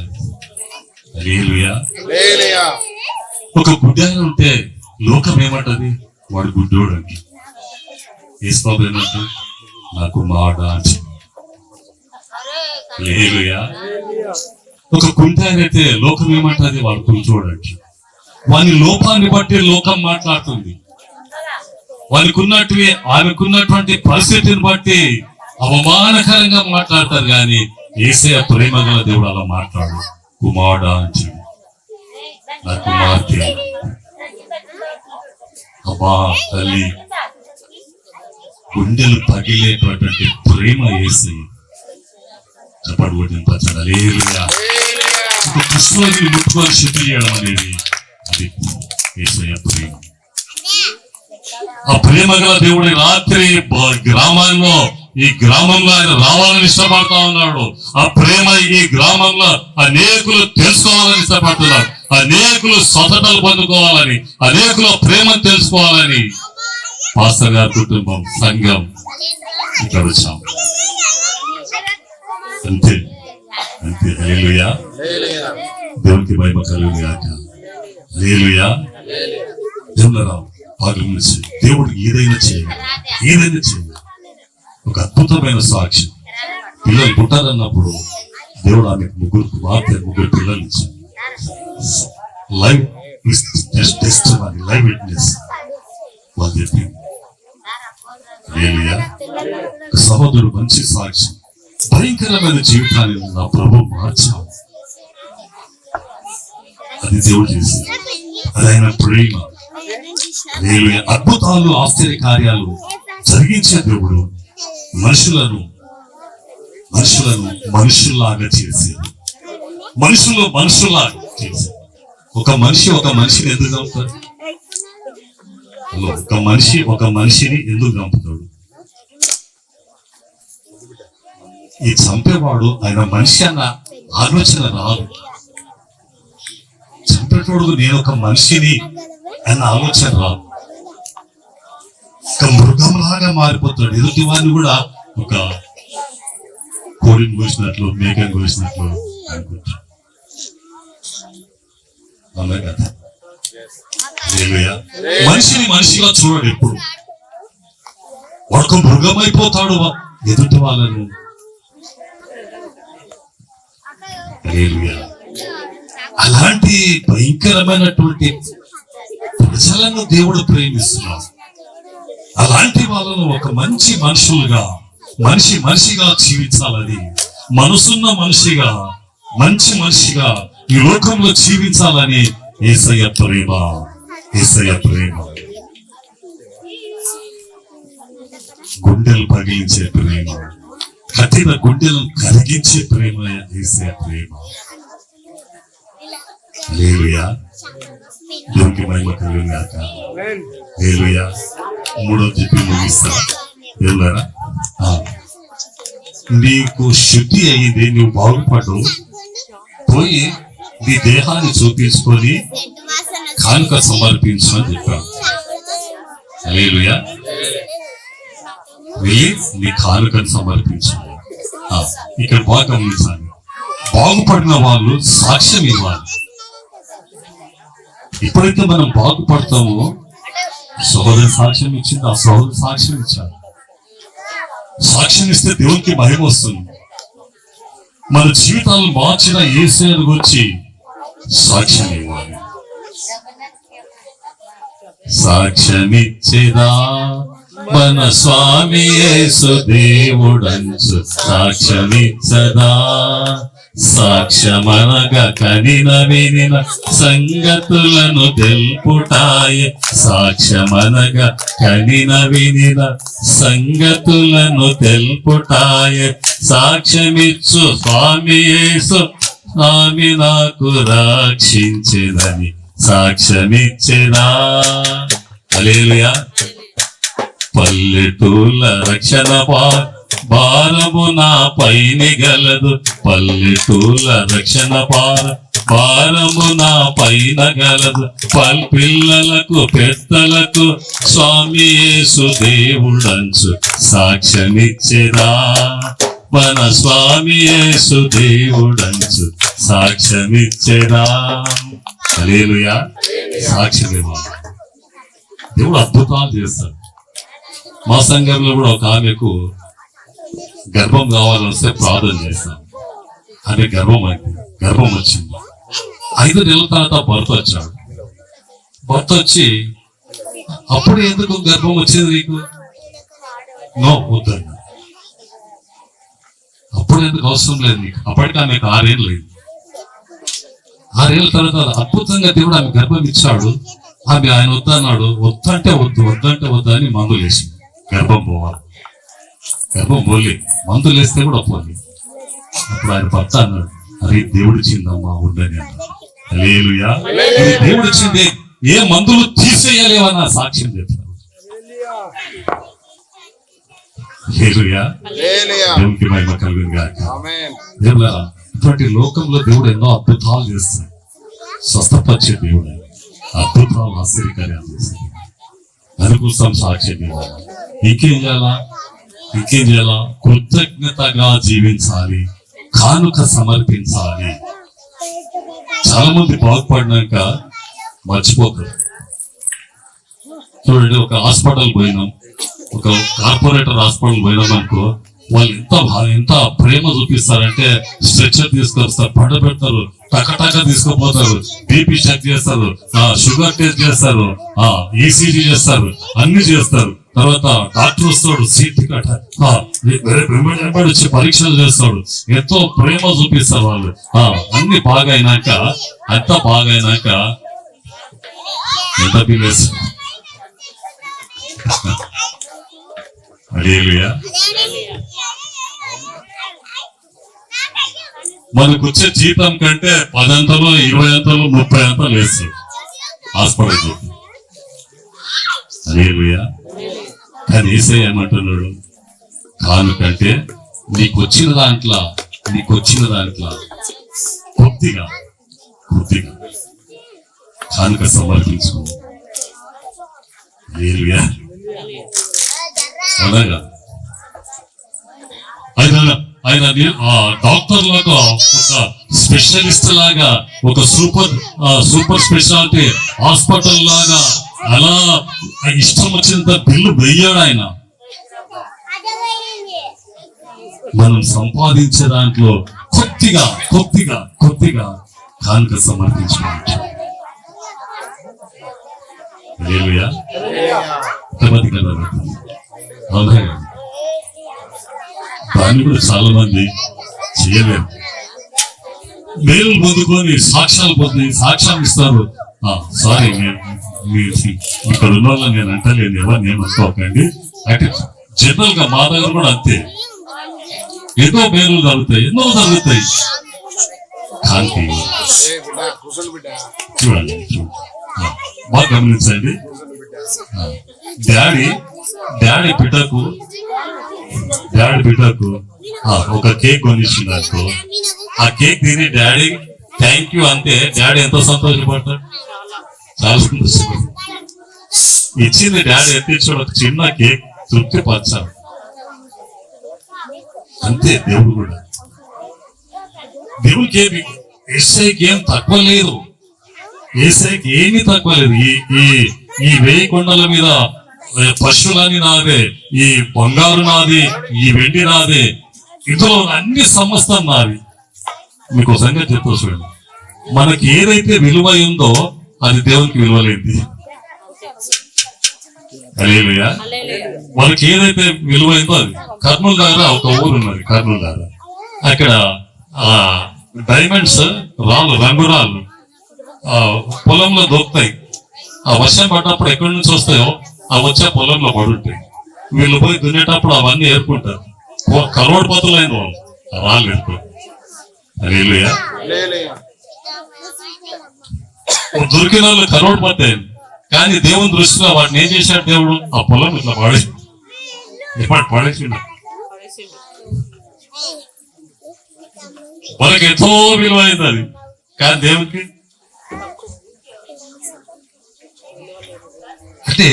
S6: హల్లెలూయా. ఒక గుడ్డాయన ఉంటే లోకం ఏమంటది? వాడు గుడ్డోడు అని. యేసుప్రభు ఏమంటాడు? నాకు మాట అని. హల్లెలూయా. ఒక కుంటాయనైతే లోకం ఏమంటది? వాడు కుంచోడండి. వాని లోపాన్ని బట్టి లోకం మాట్లాడుతుంది. ఆమెకున్నటువంటి పరిస్థితిని బట్టి అవమానకరంగా మాట్లాడతారు. కానీ యేసయ్య ప్రేమ గల దేవుడు అలా మాట్లాడు. కుమారుడా అని, నా కుమార్తె, అమ్మా తల్లి, గుండెలు పగిలేటటువంటి ప్రేమ యేసయ్య. చెప్పడు కొట్టింపచ్చండి. హల్లెలూయా. కృష్ణుని ముట్టుకొని శుద్ధి చేయడం అనేది అది యేసయ్య ప్రేమ. ఆ ప్రేమ గల దేవుడి రాత్రి ఈ గ్రామంలో ఆయన రావాలని ఇష్టపడతా ఉన్నాడు. ఆ ప్రేమ ఈ గ్రామంలో అనేకులు తెలుసుకోవాలని ఇష్టపడుతున్నారు. అనేకులు స్వతంత్రాలు పొందుకోవాలని, అనేకుల ప్రేమను తెలుసుకోవాలని పాస్టర్ గారి కుటుంబం, సంఘం ఇక్కడ వచ్చాం. అంతే అంతే. హల్లెలూయా. దేవునికి మహిమ కలుగుగాక. హల్లెలూయా. దేవుడు ఏదైనా చేయాలి, ఏదైనా చేయాలి. ఒక అద్భుతమైన సాక్ష్యం. పిల్లలు పుట్టారన్నప్పుడు దేవుడు ఆమెకు ముగ్గురు పిల్లలు ఇచ్చారు. లైవ్ టెస్టిమనీ, లైవ్ విట్నెస్ వాళ్ళు చెప్పింది. హల్లెలూయా. సహోదరుడు మంచి సాక్ష్యం. భయంకరమైన జీవితాన్ని నా ప్రభు మార్చావు. అది దేవుడు చేసింది. అది ఆయన ప్రేమ. అద్భుతాలు, ఆశ్చర్య కార్యాలు జరిగించే దేవుడు మనుషుల్లాగా చేసేది. మనుషుల్లాగా చేసేది. ఒక మనిషిని ఎందుకు చంపుతాడు? ఒక మనిషిని ఎందుకు చంపుతాడు? ఈ చంపేవాడు ఆయన మనిషి అన్న ఆలోచన రాదు. చంపేటోడు నేను ఒక మనిషిని అన్న ఆలోచన రాదు. ఒక మృగంలాగా మారిపోతాడు. ఎదుటి వాడిని కూడా ఒక కోడిని కోసినట్లు, మేకని కోసినట్లు అనుకుంటాడు. అలా కదా. మనిషిగా చూడడు ఎప్పుడు. వాడు మృగం అయిపోతాడు ఎదుటి వాళ్ళను. అలాంటి భయంకరమైనటువంటి ప్రజలను దేవుడు ప్రేమిస్తున్నాడు. అలాంటి వాళ్ళను ఒక మనిషిగా జీవించాలని, మనసున్న మనిషిగా, మంచి మనిషిగా ఈ లోకంలో జీవించాలని యేసయ్య ప్రేమ. గుండెలు పగిలించే ప్రేమ, కఠిన గుండెలను కరిగించే ప్రేమ యేసయ్య ప్రేమ. హల్లెలూయా. దేవునికి మహిమ కలుగుగాక. హల్లెలూయా. మూడో చెప్పి ముగిస్తా. దేవులారా, నీకు శుద్ధి అయ్యింది, నువ్వు బాగుపడ్డు, పోయి నీ దేహాన్ని చూపించుకొని కానుక సమర్పించు అని చెప్పాను. హల్లెలూయా. వెళ్ళి నీ కానుకను సమర్పించాలి. ఇక్కడ బాగా గమనించాలి. బాగుపడిన వాళ్ళు సాక్ష్యం ఇవ్వాలి. ఎప్పుడైతే మనం బాగుపడతామో, సహోదరి సాక్ష్యం ఇచ్చింది, ఆ సహోదరి సాక్ష్యం ఇచ్చారు. సాక్ష్యం ఇస్తే దేవునికి మహిమ వస్తుంది. మన జీవితాలను మార్చిన యేసయ్యను గురించి సాక్ష్యం ఇవ్వాలి. సాక్ష్యమిచ్చేదా మన స్వామి యేసు దేవుడంచు సాక్ష్యమిచ్చదా సాక్ష్యమనగా కనిన వినిన సంగతులను తెలుపుటాయే సాక్ష్యమనగా కనిన వినిన సంగతులను తెలుపుటాయే సాక్ష్యమిచ్చు స్వామి యేసు స్వామి నాకు రక్షించెదని సాక్ష్యమిచ్చెదా హల్లెలూయా పల్లెటూళ్ళ రక్షణ భారము నా పైని గలదు పల్లెటూళ్ళ రక్షణ భారము నా పైన గలదు పిల్లలకు పెద్దలకు స్వామి యేసు దేవుడంచు సాక్ష్యమిచ్చెదా మన స్వామి యేసు దేవుడంచు సాక్ష్యమిచ్చెదా హల్లెలూయా సాక్ష్యమేమో దేవుడు అద్భుతాలు చేస్తాడు. మా సంఘంలో కూడా ఒక ఆమెకు గర్భం కావాలనిస్తే ప్రార్థన చేస్తాం. ఆమె గర్భం వచ్చింది. 5 నెలల తర్వాత భర్త వచ్చాడు. భర్త వచ్చి అప్పుడు ఎందుకు గర్భం వచ్చింది నీకు? నో వద్దండి, అప్పుడు ఎందుకు అవసరం లేదు నీకు. అప్పటికి ఆమెకు 6 ఏళ్ళు లేదు. 6 ఏళ్ళ తర్వాత అద్భుతంగా దేవుడు ఆమె గర్భం ఇచ్చాడు. ఆమె ఆయన వద్దన్నాడు. వద్దంటే వద్దు అని మందులు వేసింది. గర్భం పోవాలి, గర్భం పోలే, మందులు వేస్తే కూడా పోలే. అప్పుడు ఆయన భర్త అన్నాడు, అరే దేవుడు ఇచ్చిందమ్మా ఉండని అన్నాడు. హల్లెలూయా దేవుడు ఇచ్చింది, ఏ మందులు తీసేయలేవన్న సాక్ష్యం చెప్తారు. హల్లెలూయా దేవునికి మహిమ కలుగును గాక. దేవుడా ఇటువంటి లోకంలో దేవుడు ఎన్నో అద్భుతాలు చేస్తాడు. స్వస్థపరిచే దేవుడు అద్భుతాలు ఆశ్చర్యకార్యాలు చేస్తాడు. దానికోసం సాక్ష్యం ఇవ్వాలి. ఇంకేం చేయాలా? కృతజ్ఞతగా జీవించాలి, కానుక సమర్పించాలి. చాలా మంది బాగుపడినాక మర్చిపోతారు. చూడండి, ఒక హాస్పిటల్ పోయినాం, ఒక కార్పొరేటర్ హాస్పిటల్ పోయినాం అనుకో, వాళ్ళు ఎంత ప్రేమ చూపిస్తారంటే స్ట్రెచ్చర్ తీసుకొస్తారు, పండబెడతారు, టకటక తీసుకుపోతారు, బీపీ చెక్ చేస్తారు, షుగర్ టెస్ట్ చేస్తారు, ఈసీజీ చేస్తారు, అన్ని చేస్తారు. తర్వాత డాక్టర్ వస్తాడు, సీట్ వచ్చి పరీక్షలు చేస్తాడు. ఎంతో ప్రేమ చూపిస్తారు వాళ్ళు. అన్ని బాగా అయినాక ఎంత బిల్ వేస్తారు. హల్లెలూయా మనకు వచ్చే జీతం కంటే 10 అంతలు 20 అంతలు 30 అంతలు వేస్తాడు హాస్పిటల్. హల్లెలూయా కానీ యేసయ్య ఏమంటున్నాడు? కానుకంటే నీకు వచ్చిన దాంట్లో కొద్దిగా కానుక సమర్పించు. హల్లెలూయా అలాగా ఆయన డాక్టర్ లాగా, ఒక స్పెషలిస్ట్ లాగా, ఒక సూపర్ స్పెషాలిటీ హాస్పిటల్ లాగా అలా ఇష్టం వచ్చినంత బిల్లు వెయ్యాడు ఆయన. మనం సంపాదించే దాంట్లో కొద్దిగా కానుక సమర్పించుకోవచ్చు. హల్లెలూయా దాన్ని కూడా చాలా మంది చేయలేరు. మేలు పొందుకొని సాక్ష్యం ఇస్తారు. సారీ, ఇక్కడ ఉన్న వాళ్ళని నేను అంటలేను, ఎవరు నేను అనుకోకండి. అంటే జనరల్ గా మా దగ్గర కూడా అంతే, ఎన్నో మేలు జరుగుతాయి. కాంతి చూడండి బాగా గమనించండి. డాడీ బిడ్డకు ఒక కేక్ కొనిచ్చింది అనుకో, ఆ కేక్ తిని డాడీ థ్యాంక్ యూ అంటే డాడీ ఎంతో సంతోషపడతాడు, చాలా సంతోషపడతాడు. ఇచ్చింది డాడీ ఎత్తించాడు ఒక చిన్న కేక్, తృప్తి పరచాడు. అంతే దేవుడు కూడా. దేవుడికి ఏసైకి ఏం తక్కువ లేదు, ఏసైకి ఏమీ తక్కువ లేదు. ఈ 1000 కొండల మీద పశువులని నాదే, ఈ బంగారు నాది, ఈ వెండి నాదే, ఇందులో అన్ని సమస్తం నాది. మీకు సంగతి చెప్తా చూడండి, మనకి ఏదైతే విలువ ఉందో అది దేవునికి విలువ లేదు. హల్లెలూయా. వాళ్ళకి ఏదైతే విలువైందో అది. కర్నూలు దగ్గర ఒక ఊరు ఉన్నది, కర్నూలు దగ్గర. అక్కడ ఆ డైమండ్స్ రాళ్ళు, రంగురాళ్ళు పొలంలో దొరుకుతాయి. ఆ వర్షం పడ్డప్పుడు ఎక్కడి నుంచి వస్తాయో ఆ వచ్చే పొలంలో పడుంటాయి. వీళ్ళు పోయి దున్నేటప్పుడు అవన్నీ ఏర్పుంటారు. కరోడ్పతులైన వాళ్ళు రాళ్ళు ఏర్పడు. హల్లెలూయా. దొరికిన వాళ్ళు కరోడ్పతి అయింది. కానీ దేవుని దృష్టిలో వాటిని ఏం చేశాడు దేవుడు? ఆ పొలం ఇట్లా పడేసి పడేసిండు. మనకి ఎంతో విలువైంది అది, కానీ దేవునికి అంటే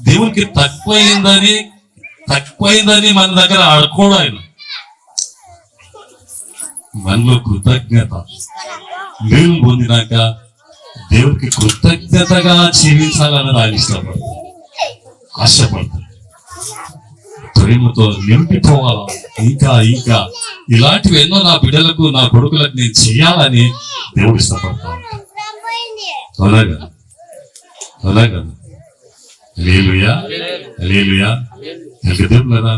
S6: దేవునికి తక్కువైందని మన దగ్గర ఆడుకోవడం ఆయన. మనలో కృతజ్ఞత మేలు పొందినాక దేవునికి కృతజ్ఞతగా జీవించాలన్నది ఆయన ఇష్టపడతాడు, ఆశపడతాడు. ప్రేమతో నింపిపోవాలా ఇంకా ఇంకా ఇలాంటివి ఎన్నో నా బిడ్డలకు, నా కొడుకులకు నేను చెయ్యాలని దేవుడు ఇష్టపడతాను. అలాగా అలాగా హల్లెలూయా హల్లెలూయా. దేవుళ్ళరా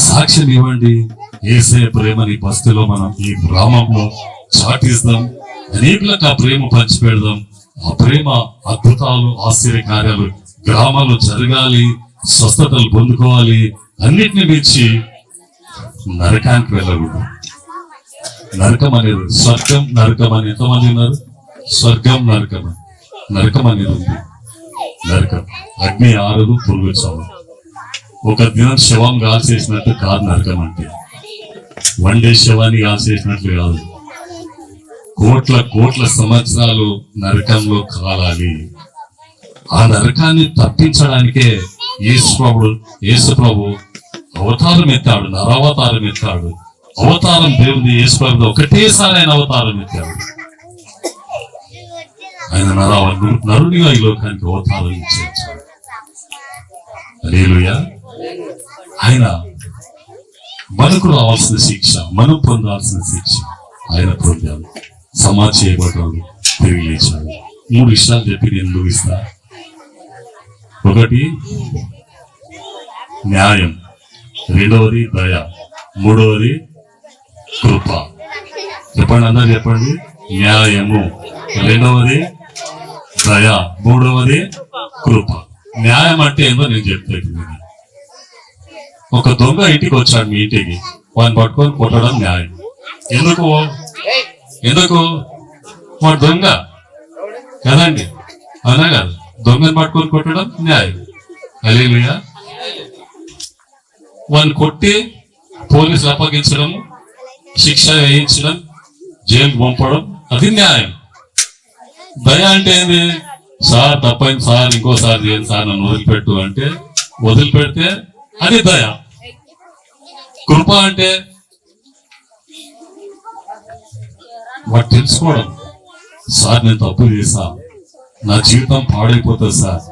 S6: సాక్ష్యం ఇవ్వండి. యేసయ్య ప్రేమని బస్తీలో మనం ఈ గ్రామంలో చాటిస్తాం. అనేకులకు ఆ ప్రేమ పంచిపెడదాం. ఆ ప్రేమ అద్భుతాలు, ఆశ్చర్య కార్యాలు గ్రామాల్లో జరగాలి, స్వస్థతలు పొందుకోవాలి. అన్నిటిని మించి నరకానికి వెళ్ళకూడదు. నరకం అనేది స్వర్గం, నరకం అని ఎంతమంది ఉన్నారు? స్వర్గం, నరకం, నరకం అనేది ఉంది. నరకం అగ్ని ఆరదు, పురుగు చావు. ఒక దినం శవం కాల్చేసినట్టు కాదు నరకం అంటే. వన్ డే శవాన్ని కాల్చేసినట్లు కాదు. కోట్ల కోట్ల సంవత్సరాలు నరకంలో కాలాలి. ఆ నరకాన్ని తప్పించడానికే యేసు ప్రభు అవతారం ఎత్తాడు, నరవతారం ఎత్తాడు. అవతారం దేవుని యేసు ప్రభు ఒకటేసారి ఆయన అవతారం ఎత్తాడు. ఆయన నరునిగా ఈ లోకానికి అవతారం ఇచ్చాడు. హల్లెలూయా. ఆయన మనకు రావాల్సిన శిక్ష, మనం పొందాల్సిన శిక్ష ఆయన పొందాడు. సమాధి చేయబడ్డాడు, తిరిగి లేచాడు. 3 విషయాలు చెప్పి నేను ముగిస్తా. ఒకటి న్యాయం, రెండవది దయ, మూడవది కృప. చెప్పండి, అందరు చెప్పండి. న్యాయము, రెండవది దయ, మూడవది కృప. న్యాయం అంటే ఏందో నేను చెప్తాను. ఒక దొంగ ఇంటికి వచ్చాడు, మీ ఇంటికి. వాడిని పట్టుకొని కొట్టడం న్యాయం. ఎందుకు? వాడు దొంగ కదండి, అవునా కాదు? దొంగని పట్టుకొని కొట్టడం న్యాయం. హల్లెలూయా. వాడిని కొట్టి పోలీసులు అప్పగించడం, శిక్ష వేయించడం, జైలుకు పంపడం, అది న్యాయం. దయ అంటే ఏంది? సార్ తప్పైంది సార్, ఇంకోసారి చేయండి సార్, నన్ను వదిలిపెట్టు అంటే వదిలిపెడితే అది దయ. కృప అంటే వాడు తెలుసుకోవడం. సార్ నేను తప్పు చేశా, నా జీవితం పాడైపోతుంది సార్,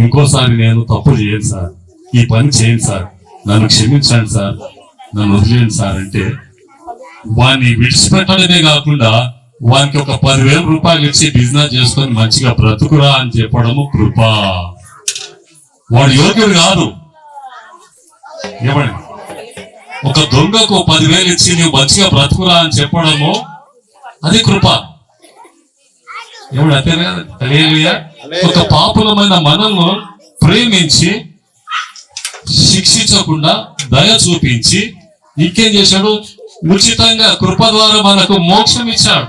S6: ఇంకోసారి నేను తప్పు చేయను సార్, ఈ పని చేయను సార్, నన్ను క్షమించండి సార్, నన్ను వదిలేయండి సార్ అంటే వాడిని విడిచిపెట్టడమే కాకుండా వానికి ఒక 10,000 రూపాయలు ఇచ్చి బిజినెస్ చేసుకొని మంచిగా బ్రతుకురా అని చెప్పడము కృప. వాడు యోగ్యుడు కాదు. ఏమండి? ఒక దొంగకు 10,000 ఇచ్చి నువ్వు మంచిగా బ్రతుకురా అని చెప్పడము అది కృప. ఏమండి? అంతేనా? హల్లెలూయా. ఒక పాపులమైన మనల్ని ప్రేమించి శిక్షించకుండా దయ చూపించి ఇంకేం చేశాడు? ఉచితంగా కృప ద్వారా మనకు మోక్షం ఇచ్చాడు,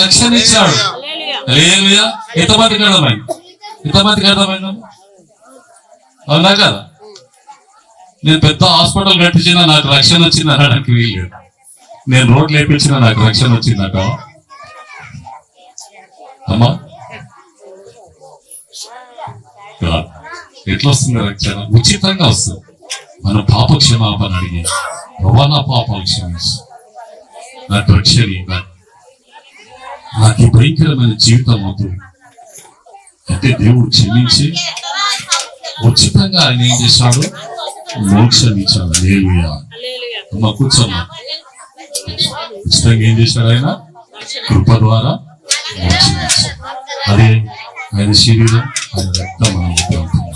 S6: రక్షణ ఇచ్చాడు. ఎంతమందికి అర్థమైంది? అవునా కదా? నేను పెద్ద హాస్పిటల్ కట్టించినా నాకు రక్షణ వచ్చింది అనడానికి వీలు. నేను రోడ్లు వేయించినా నాకు రక్షణ వచ్చిందట. అమ్మా ఎట్లా వస్తుంది రక్షణ? ఉచితంగా వస్తుంది. మన పాప క్షమాపణ అడిగి, రవాణా పాపాలు క్షమించు, నాకు రక్షణ, నాకు ఈ భయంకరమైన జీవితం వద్దు అంటే దేవుడు క్షమించి ఉచితంగా ఆయన ఏం చేశాడు? మోక్షం ఇచ్చాడు. హల్లెలూయా. అమ్మ కూర్చోమ్మా. ఉచితంగా ఏం చేశాడు? ఆయన కృప ద్వారా మోక్షం ఇచ్చాడు. ఆయన శరీరం ఆయన రక్తం మనం ఉపయోగిస్తున్నాం.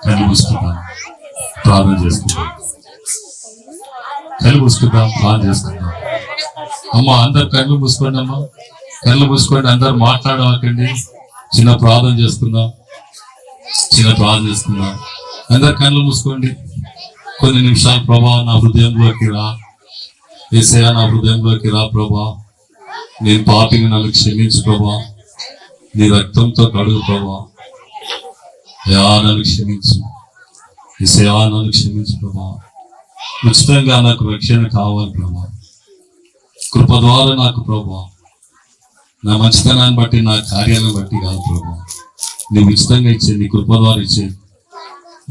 S6: కళ్ళు మూసుకుందాం, ప్రార్థన చేసుకుందాం. కళ్ళు మూసుకుందాం, ప్రార్థన చేసుకుందాం. అమ్మ అందరు కళ్ళు మూసుకోండి. అమ్మ కళ్ళు మూసుకోండి, అందరు మాట్లాడకండి. చిన్న ప్రార్థన చేసుకుందాం, అందరు కళ్ళు మూసుకోండి. కొన్ని నిమిషాలు ప్రభా నా హృదయంలోకి రా, యేసయ్యా నా హృదయంలోకి రా ప్రభా. నేను పాపిని, నన్ను క్షమించు ప్రభా. నీ రక్తంతో కడుగు ప్రభా. యా నన్ను క్షమించు, యేసయ్యా నన్ను క్షమించు ప్రభా. ఉచితంగా నాకు రక్షణ కావాలి ప్రభా. కృప ద్వారా నాకు ప్రభా, నా మంచితనాన్ని బట్టి, నా కార్యాలను బట్టి కాదు ప్రభా. నీవు ఉచితంగా ఇచ్చే, నీ కృప ద్వారా ఇచ్చే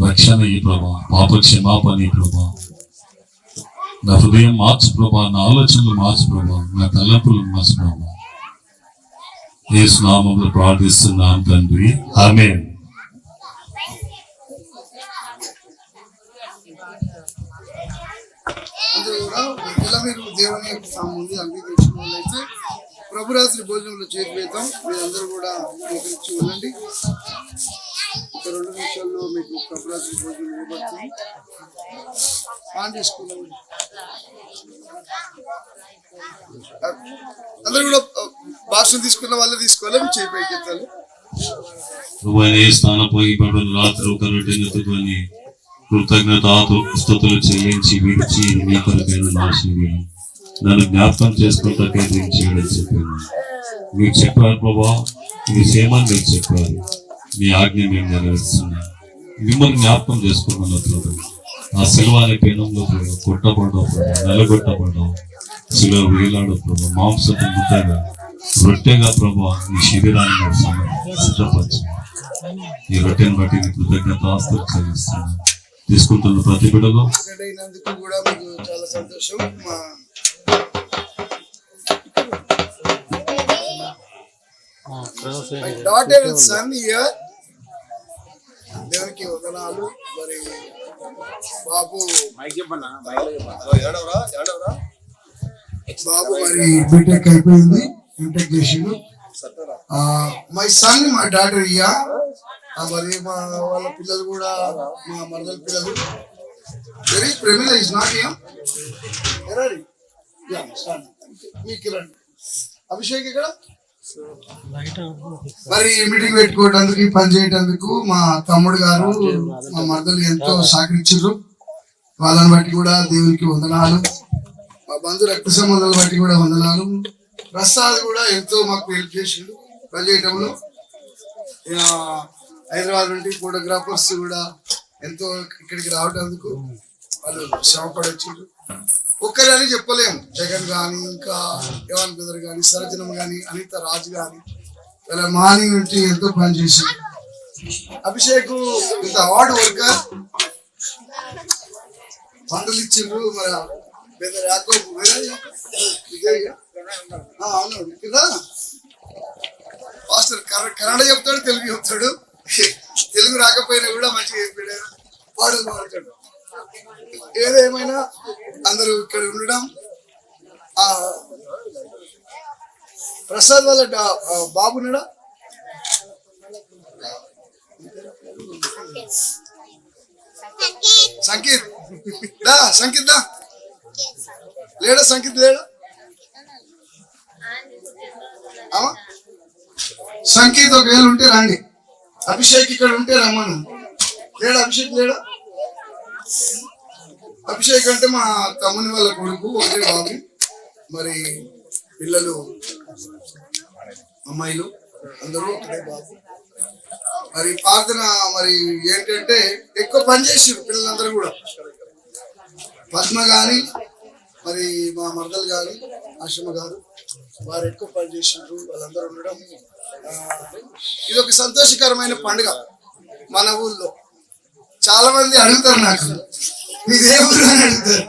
S6: రక్షణ ఈ ప్రభా, పాప క్షమాపణ ఈ ప్రభా. నా హృదయం మార్చు ప్రభా, నా ఆలోచనలు మార్చు ప్రభా, నా తలంపులు మార్చు ప్రభా. యేసు నామములో ప్రార్థిస్తున్నాం తండ్రి, ఆమేన్.
S1: అందరూ కూడా ఇలా మీరు దేవుని యొక్క సాముంది అంగీకరించిన వాళ్ళైతే ప్రభురాత్రి భోజనంలో చేతి వేద్దాం. మీరందరూ కూడా అంగీకరించి ఉండండి. ఒక 2 నిమిషాల్లో మీకు ప్రభురాత్రి భోజనం ఇవ్వబడుతుంది. ఆన్ చేసుకున్నాం. అందరూ కూడా బాక్స్ తీసుకున్న వాళ్ళే తీసుకోవాలి. మీరు చేయి పైకి ఎత్తాలి.
S6: స్థానం పోయి రాత్రి ఒక రొట్టెని కృతజ్ఞతాస్తుతులు చెల్లించి విడిచి మీ కొరకైన నాశనం నన్ను జ్ఞాపకం చేసుకుంటాకే నేను చేయడం చెప్పాను. మీరు చెప్పారు ప్రభా, ఇది సేమని మీరు చెప్పారు. మీ ఆజ్ఞ మేము నెరవేరుస్తున్నాం. మిమ్మల్ని జ్ఞాపకం చేసుకోమన్నప్పుడు ఆ సిలువ అనే పీనంలో కొట్టబడ్డావు ప్రభా, నిలబెట్టబడ్డావు, సిలువ వేలాడు ప్రభా, మాంసపు ముద్దగా రొట్టెగా ప్రభా మీ శరీరాన్ని సిద్ధపరచు. ఈ రొట్టెని బట్టి మీ కృతజ్ఞతాస్తుతులు చెల్లిస్తున్నాను. తీసుకుంటున్న ప్రతి బిడ్డలో
S1: అయినందుకు కూడా మీకు చాలా సంతోషం. My daughter and son here. దేవునికి వందనాలు. మరి బాబు మరి బీటెక్ అయిపోయింది, ఎంటెక్ చేసిండు. మై సన్, మై డాటర్ ఇయా. మరి మా వాళ్ళ పిల్లలు కూడా, మా మరదల పిల్లలు. Very Premila is not here. మీకు రండి. అభిషేక్ ఇక్కడ మరి మీటింగ్ పెట్టుకోవడానికి, పని చేయడానికి మా తమ్ముడు గారు, మా మరదలు ఎంతో సహకరించారు. వాళ్ళని బట్టి కూడా దేవునికి వందనాలు. మా బంధు రక్త సంబంధాలు బట్టి కూడా వందనాలు. ప్రసాద్ కూడా ఎంతో మాకు హెల్ప్ చేసిండు పని చేయడంలో. హైదరాబాద్ నుండి ఫోటోగ్రాఫర్స్ కూడా ఎంతో ఇక్కడికి రావడానికి వాళ్ళు శ్రమపడొచ్చారు. ఒక్కరని చెప్పలేము. జగన్ కానీ, ఇంకా యవన్ బ్రదర్ కానీ, సరజనం కానీ, అనిత రాజు కానీ, ఇలా మార్నింగ్ నుండి ఎంతో పనిచేసి అభిషేక్ ఇంత అవార్డు వర్కర్ పండుగలు ఇచ్చిండ్రు. మరి పెద్ద అవును కదా పాస్టర్ కన్నడ చెప్తాడు, తెలుగు చెప్తాడు. తెలుగు రాకపోయినా కూడా మంచిగా చెప్పాడు, పాటలు పాడతాడు. ఏదేమైనా అందరూ ఇక్కడ ఉండడం. ప్రసాద్ వాళ్ళ బాబున్నాడా? సంకేత్ దా, సంకేత్ దా లేడా? సంకేత్ లేడా? సంకేత్ ఒకవేళ ఉంటే రండి. అభిషేక్ ఇక్కడ ఉంటే రమ్మను. లేడా? అభిషేక్ లేడా? అభిషేక్ అంటే మా తమ్ముని వాళ్ళ కొడుకు, ఒకే బాబు. మరి పిల్లలు, అమ్మాయిలు అందరూ ఒకటే బాబు. మరి ప్రార్థన మరి ఏంటంటే ఎక్కువ పని చేసారు పిల్లలందరూ కూడా. పద్మ గాని, మరి మా మరదలు గాని, ఆశ్రమ గారు, వారు ఎక్కువ పని చేసారు. వాళ్ళందరూ ఉండడం ఇది ఒక సంతోషకరమైన పండుగ. మన ఊళ్ళో చాలా మంది అడుగుతారు, నాకు మీదే ఊరు అని అడుగుతారు.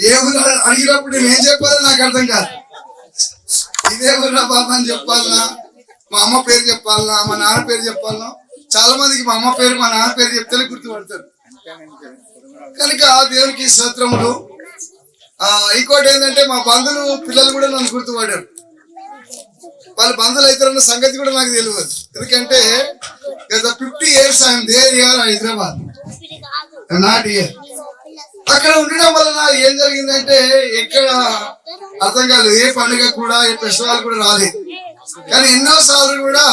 S1: ఏ ఊరు అడిగినప్పుడు నేను ఏం చెప్పాలో నాకు అర్థం కాదు. ఇదే ఊరా బాబా అని చెప్పాలనా, మా అమ్మ పేరు చెప్పాలనా, మా నాన్న పేరు చెప్పాలనా? చాలా మందికి మా అమ్మ పేరు, మా నాన్న పేరు చెప్తేనే గుర్తుపడతారు. కనుక దేవునికి స్తోత్రములు. ఇంకోటి ఏంటంటే మా బంధువులు పిల్లలు కూడా నన్ను గుర్తుపడ్డారు. వాళ్ళు బంధువులు అవుతారన్న సంగతి కూడా నాకు తెలియదు. ఎందుకంటే గత 50 years ఆయన there year Hyderabad, not year. అక్కడ ఉండడం వలన ఏం జరిగిందంటే ఎక్కడ అర్థం కాలేదు, ఏ పండుగ కూడా ఏ ఫెస్టివల్ కూడా రాలేదు. కానీ ఎన్నో సార్లు కూడా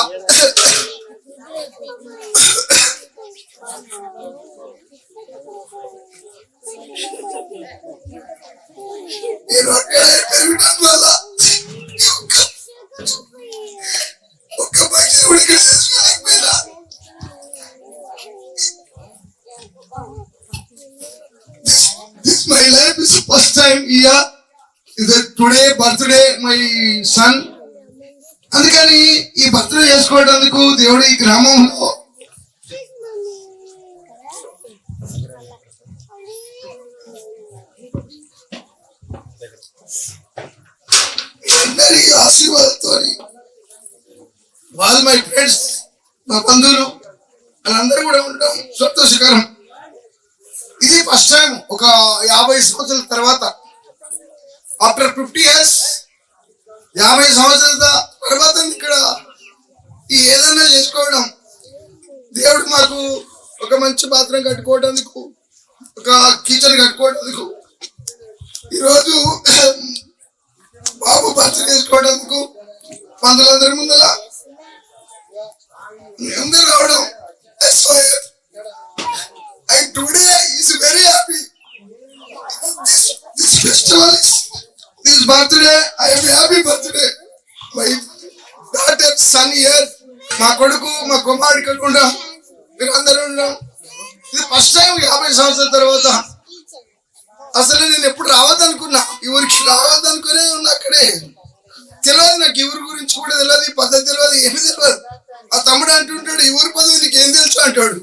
S1: ఒక్క పైసా కూడా ఇక్కడ చేసుకోలేకపోయినా. This my life is first time here. Is today birthday my son. అందుకని ఈ బర్త్డే చేసుకోవడానికి దేవుడు ఈ గ్రామంలో అందరి ఆశీర్వాదంతో వాళ్ళు మై ఫ్రెండ్స్, మా బంధువులు వాళ్ళందరూ కూడా ఉండడం సంతోషకరం. ఇది ఫస్ట్ టైం ఒక 50 సంవత్సరాల తర్వాత, ఆఫ్టర్ 50 years 50 సంవత్సరాల తర్వాత ఇక్కడ ఈ ఏదైనా చేసుకోవడం. దేవుడు మాకు ఒక మంచి బాత్రూమ్ కట్టుకోవడానికి, ఒక కిచెన్ కట్టుకోవడానికి, ఈరోజు బాబు బర్త్డే చేసుకోవడానికి పందులందరి ముందర అందరూ రావడం. And today is very happy. This festival, this birthday, I am happy birthday. My daughter, son here, మా కొడుకు మా కుమారుడు కాకుండా మీరు అందరూ ఉన్నాం. ఇది ఫస్ట్ టైం 50 సంవత్సరాల తర్వాత. అసలు నేను ఎప్పుడు రావద్దనుకున్నా, ఈ ఊరికి రావద్దనుకునే ఉన్నా. అక్కడే తెలియదు నాకు, ఈ ఊరి గురించి కూడా తెలియదు, ఈ పద్ధతి తెలియదు, ఏమి తెలియదు. ఆ తమ్ముడు అంటుంటాడు, ఈ ఊరి పద్ధతి నీకు ఏం తెలుసు అంటాడు.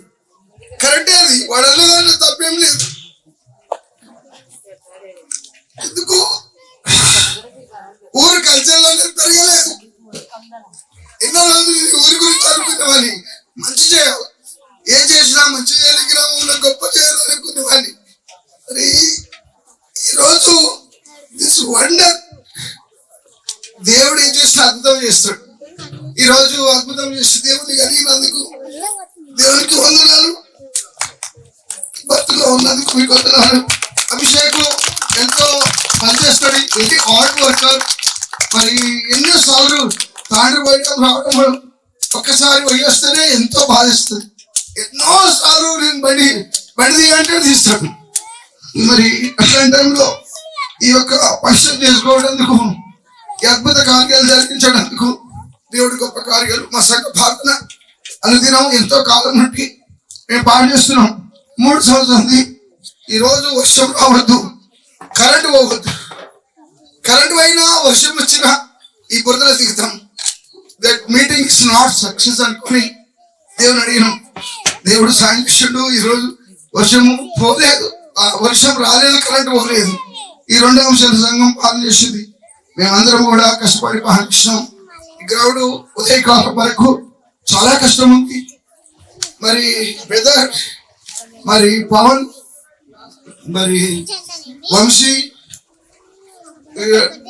S1: కరెక్టే, అది వాడు అన్నదాంట్లో తప్పేం లేదు. ఎందుకు ఊరు కల్చర్లో పెరగలేదు. ఎన్నో రోజులు ఊరి గురించి అనుకునేవాడిని, మంచి చేయాలి, ఏం చేసినా మంచి చేయాలి, గ్రామంలో గొప్ప చేయాలనుకునేవాడిని. మరి ఈరోజు దిస్ వండర్, దేవుడు ఏం చేస్తే అద్భుతం చేస్తాడు. ఈరోజు అద్భుతం చేసి దేవుడిని కలిగినందుకు దేవునికి వందనాలు, భక్తిలో ఉన్నందుకు మీకు వందనాలు. అభిషేకం ఎంతో పనిచేస్తాడు, వెరీ హార్డ్ వర్కర్. మరి ఎన్నోసార్లు తాండ్రి పోయడం రావడం, ఒక్కసారి పోయేస్తేనే ఎంతో బాధిస్తుంది. ఎన్నో సార్లు నేను బండి అంటే తీస్తాడు. మరి అట్లాంటి టైంలో ఈ యొక్క ఫంక్షన్ చేసుకోవడానికి, ఈ అద్భుత కార్యాలు జరిగించడానికి దేవుడి గొప్ప కార్యాలు. మా సంఘ ప్రార్థన అనుదినం ఎంతో కాలం నుండి మేము పాటు చేస్తున్నాం. 3 సంవత్సరాలు. ఈరోజు వర్షం రావద్దు, కరెంటు పోవద్దు, కరెంటు అయినా వర్షం వచ్చినా ఈ బురదలో దిగుతాం. That meeting is not success అనుకుని దేవుని అడిగినాం. దేవుడు సాయం చేసిండు. ఈరోజు వర్షము పోలేదు, వర్షం రాలేదు, కరెంటు పోలేదు. ఈ 2 అంశాల సంఘం పాలన చేసింది. మేమందరం కూడా కష్టపడి పాటిస్తాం. ఈ గ్రౌండ్ ఉదయకాలం వరకు చాలా కష్టం ఉంది. మరి బ్రదర్, మరి పవన్, మరి Vamsi,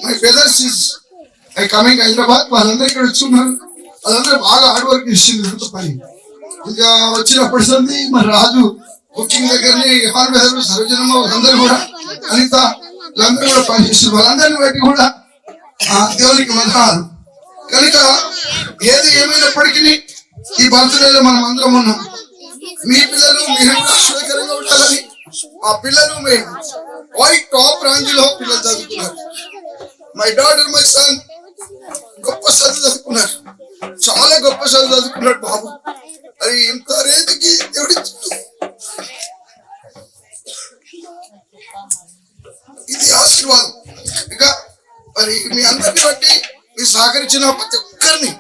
S1: my brothers is I coming Hyderabad. వాళ్ళందరూ ఇక్కడ వచ్చున్నారు. వాళ్ళందరూ బాగా హార్డ్ వర్క్ చేసింది పని. ఇంకా వచ్చినప్పటి సంది మరి రాజు కుకింగ్ దగ్గరని సర్వజనమ్మ వాళ్ళందరూ కూడా, అనిత వాళ్ళందరూ కూడా పనిచేస్తారు. వాళ్ళందరినీ బట్టి కూడా దేవునికి వందనాలు. కనుక ఏది ఏమైనప్పటికీ ఈ బర్త్డేలో మనం అందరం ఉన్నాం. మీ పిల్లలు మీరు ఆశ్చర్యకరంగా ఉండాలని మా పిల్లలు మేము టాప్ రేంజ్లో పిల్లలు చదువుకున్నారు. మై డాటర్, మై సన్ గొప్ప చదువు చదువుకున్నారు, చాలా గొప్ప చదువు చదువుకున్నాడు బాబు. అది ఇంత రేంజ్కి దేవుడి ఇది ఆశీర్వాదం. ఇంకా మరి మీ అందరిని బట్టి మీరు సహకరించిన ప్రతి ఒక్కరిని,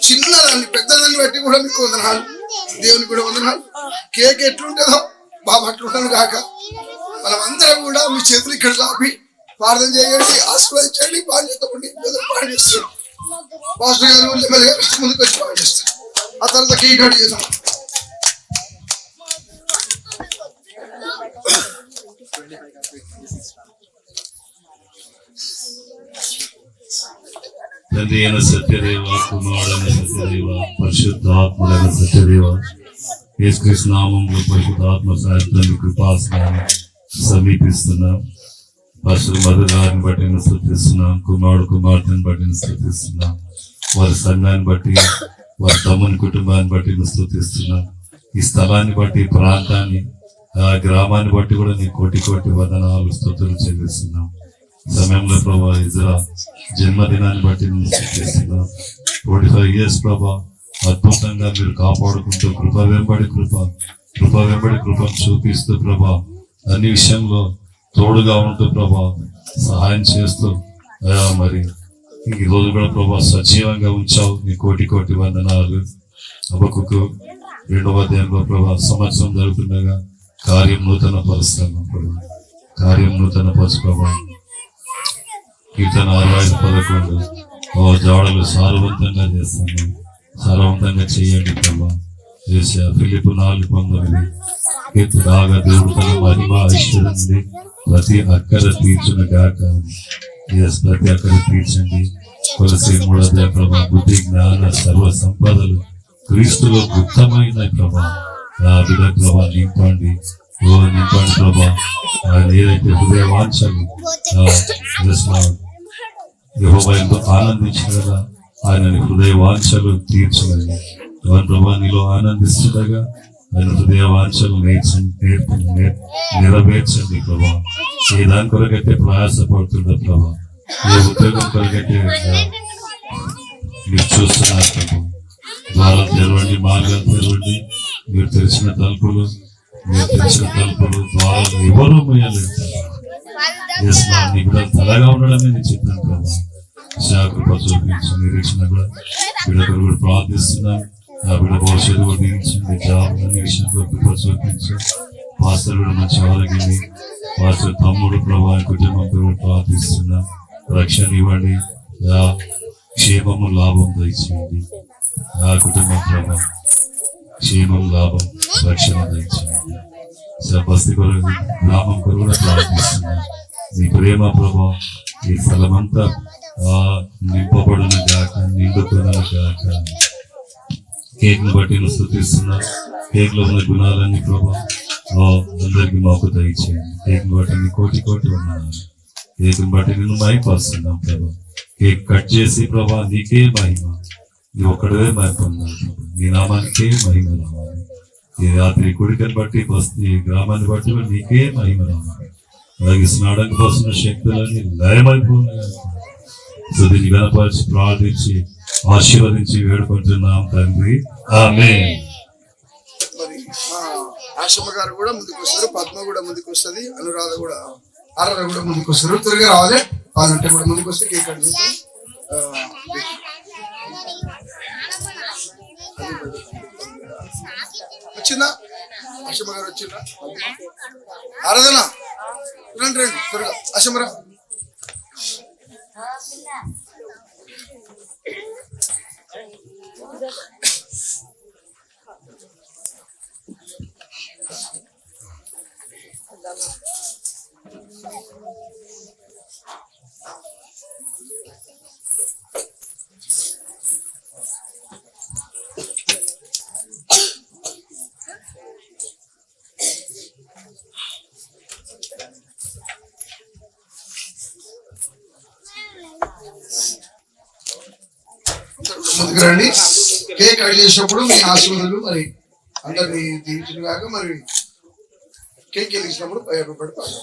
S1: చిన్నదాన్ని పెద్దదాన్ని బట్టి కూడా మీకు వందనాలు, దేవునికి కూడా వందనాలు. కేక్ ఎట్లుంటుందో బాబు అట్లుంటాను కాక మనం అందరం కూడా మీ చేతులు ఇక్కడ చాపి ప్రార్థన చేయండి, ఆశీర్వదించండి. బాధ్యత ఉండి పాడు చేస్తారు. పాస్టర్ గారు ఎమ్మెల్యే గారు ముందుకు వచ్చి పాడు చేస్తారు. ఆ తర్వాత కేక్ కట్ చేద్దాం.
S6: తండ్రి అయిన సత్యదేవ, కుమారుడైన సత్యదేవ, పరిశుద్ధాత్ముడైన సత్యదేవ, యేసుక్రీస్తు నామములో పరిశుద్ధాత్మ సాయంత్రాన్ని కృపాసనాన్ని సమీపిస్తున్నాం. పాస్టర్ మధు గారిని బట్టి స్తుతిస్తున్నాం, కుమార్తెను బట్టి స్తుతిస్తున్నాం, వారి సంఘాన్ని బట్టి, వారి తమ్ముని కుటుంబాన్ని బట్టి స్తుతిస్తున్నాం. ఈ స్థలాన్ని బట్టి, ప్రాంతాన్ని, ఆ గ్రామాన్ని బట్టి కూడా నీ కోటి కోటి వందనాలు స్తుతులు చెల్లిస్తున్నాం. సమయంలో ప్రభా ఇజ్రా జన్మదినాన్ని బట్టి స్తుతిస్తున్నాం. 45 years ప్రభా అద్భుతంగా మీరు కాపాడుకుంటూ కృప వెంబడి కృపను చూపిస్తూ ప్రభా అన్ని విషయంలో తోడుగా ఉంటూ ప్రభా సహాయం చేస్తూ మరి ఈ రోజు కూడా ప్రభా సజీవంగా ఉంచావు. నీ కోటి కోటి వందనాలు. హబక్కూకు 2వ అధ్యాయంలో ప్రభా సంవత్సరం జరుగుతుండగా కార్యం నూతన పరుస్తాను ప్రభా, కార్యం నూతన పరచు ప్రభా. కీర్తన 65:11 జాడలు సారవంతంగా చేస్తాను, సారవంతంగా చేయండి ప్రభా. ఫిలిప్పు 4:19 రాగా దేవుడు తన మహిమ ఐశ్వర్యండి ప్రతి అక్కర తీర్చును గాక. ప్రతి అక్కర తీర్చండి. కొలసి 3వ అధ్యాయం ప్రభా బుద్ధి జ్ఞాన సర్వ సంపదలు క్రీస్తులో గుప్తమైన ప్రభా ఆ బిడ్డ ప్రభా నింపండి ప్రభా. ఆయన ఏదైతే హృదయ వాంఛలు యెహోవాతో ఆనందించిన కదా ఆయన హృదయ వాంఛలు తీర్చండి ప్రభా. నీలో ఆనందిస్తుండగా ఆయన హృదయ వాంఛలు నెరవేర్చండి ప్రభా. ఏ దాని కొరకైతే ప్రయాసపడుతుందో ప్రభా, ఏ ఉద్యోగం కొరకైతే మీరు చూస్తున్నారు ప్రభా, ద్వారాలు తెరవండి, మార్గాలు తెరవండి. మీరు తెరిచిన తలుపులు ద్వారాలు ఎవరూ మూయలేదు. నీ బిడ్డలు తలగా ఉండడమే నేను చెప్పాను ప్రభా. కృప చూపించి నిరీక్షణ కూడా బిడ్డ కూడా ప్రార్థిస్తున్నాను. నా బిడ్డ భవిష్యత్తు కూడా దీవించండి. జాబ్ అన్ని విషయంలో కృప చూపించు. పాస్టర్ కూడా మంచి ఆరోగ్యాన్ని, పాస్టర్ తమ్ముడు ప్రభా కుటుంబం కూడా ప్రార్థిస్తున్నా. రక్షణ ఇవ్వండి, క్షేమము లాభం దయచేయండి. ఆ కుటుంబం ప్రభా క్షేమం లాభం రక్షణ దయచేయండి. బస్తి కొరకు గ్రామం కొరకు కూడా ప్రార్థిస్తున్నా. నీ ప్రేమ ప్రభా ఈ స్థలమంతా నింపబడును గాక, నిండుకును గాక. కేక్ను బట్టి స్తుతిస్తున్నా. కేక్ లో ఉన్న గుణాలన్నీ ప్రభా అందరికి మాకు దయచేయండి. కేక్ను బట్టి నీ కోటి కోటి ఉన్నాను. కేక్ను బట్టి నిన్ను మహిమపరుస్తున్నాం ప్రభా. కేక్ కట్ చేసి ప్రభా నీకే మహిమ, నీ ఒక్కడే మహిమ పొందాలి ప్రభా. నీ నామానికే మహిమ రావాలి. ఈ రాత్రి కుడికని బట్టి ఈ గ్రామాన్ని బట్టి నీకే మహిమ రావాలి. అలాగే స్నాడానికి వస్తున్న శక్తులన్నీ లయమైపోయినాయి. స్తుతించి గణపరిచి ప్రార్థించి ఆశీర్వదించి వేడుకుంటున్నాం తండ్రి, ఆమేన్.
S1: మరి ఆశమ్మ గారు కూడా ముందుకు వస్తారు, పద్మ కూడా ముందుకు వస్తుంది, అనురాధ కూడా ఆరాధ కూడా ముందుకు వస్తారు. త్వరగా రావాలి. వాళ్ళంటే కూడా ముందుకు వస్తే కేక్ కట్ చేసి వచ్చిందా? ఆశమ్మ గారు వచ్చిందా? ఆరాధన రండి రండి త్వరగా. ఆశమ్మరా ముందుకు రండి. కేక్ కట్ చేసినప్పుడు మీ ఆశీర్వాదాలు మరి అందరినీ దీవించిన కాక మరి కేక్ వెలిగించినప్పుడు భయపడతారు.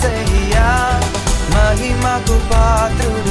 S8: యేసయ్యా మహిమకు పాత్రుడు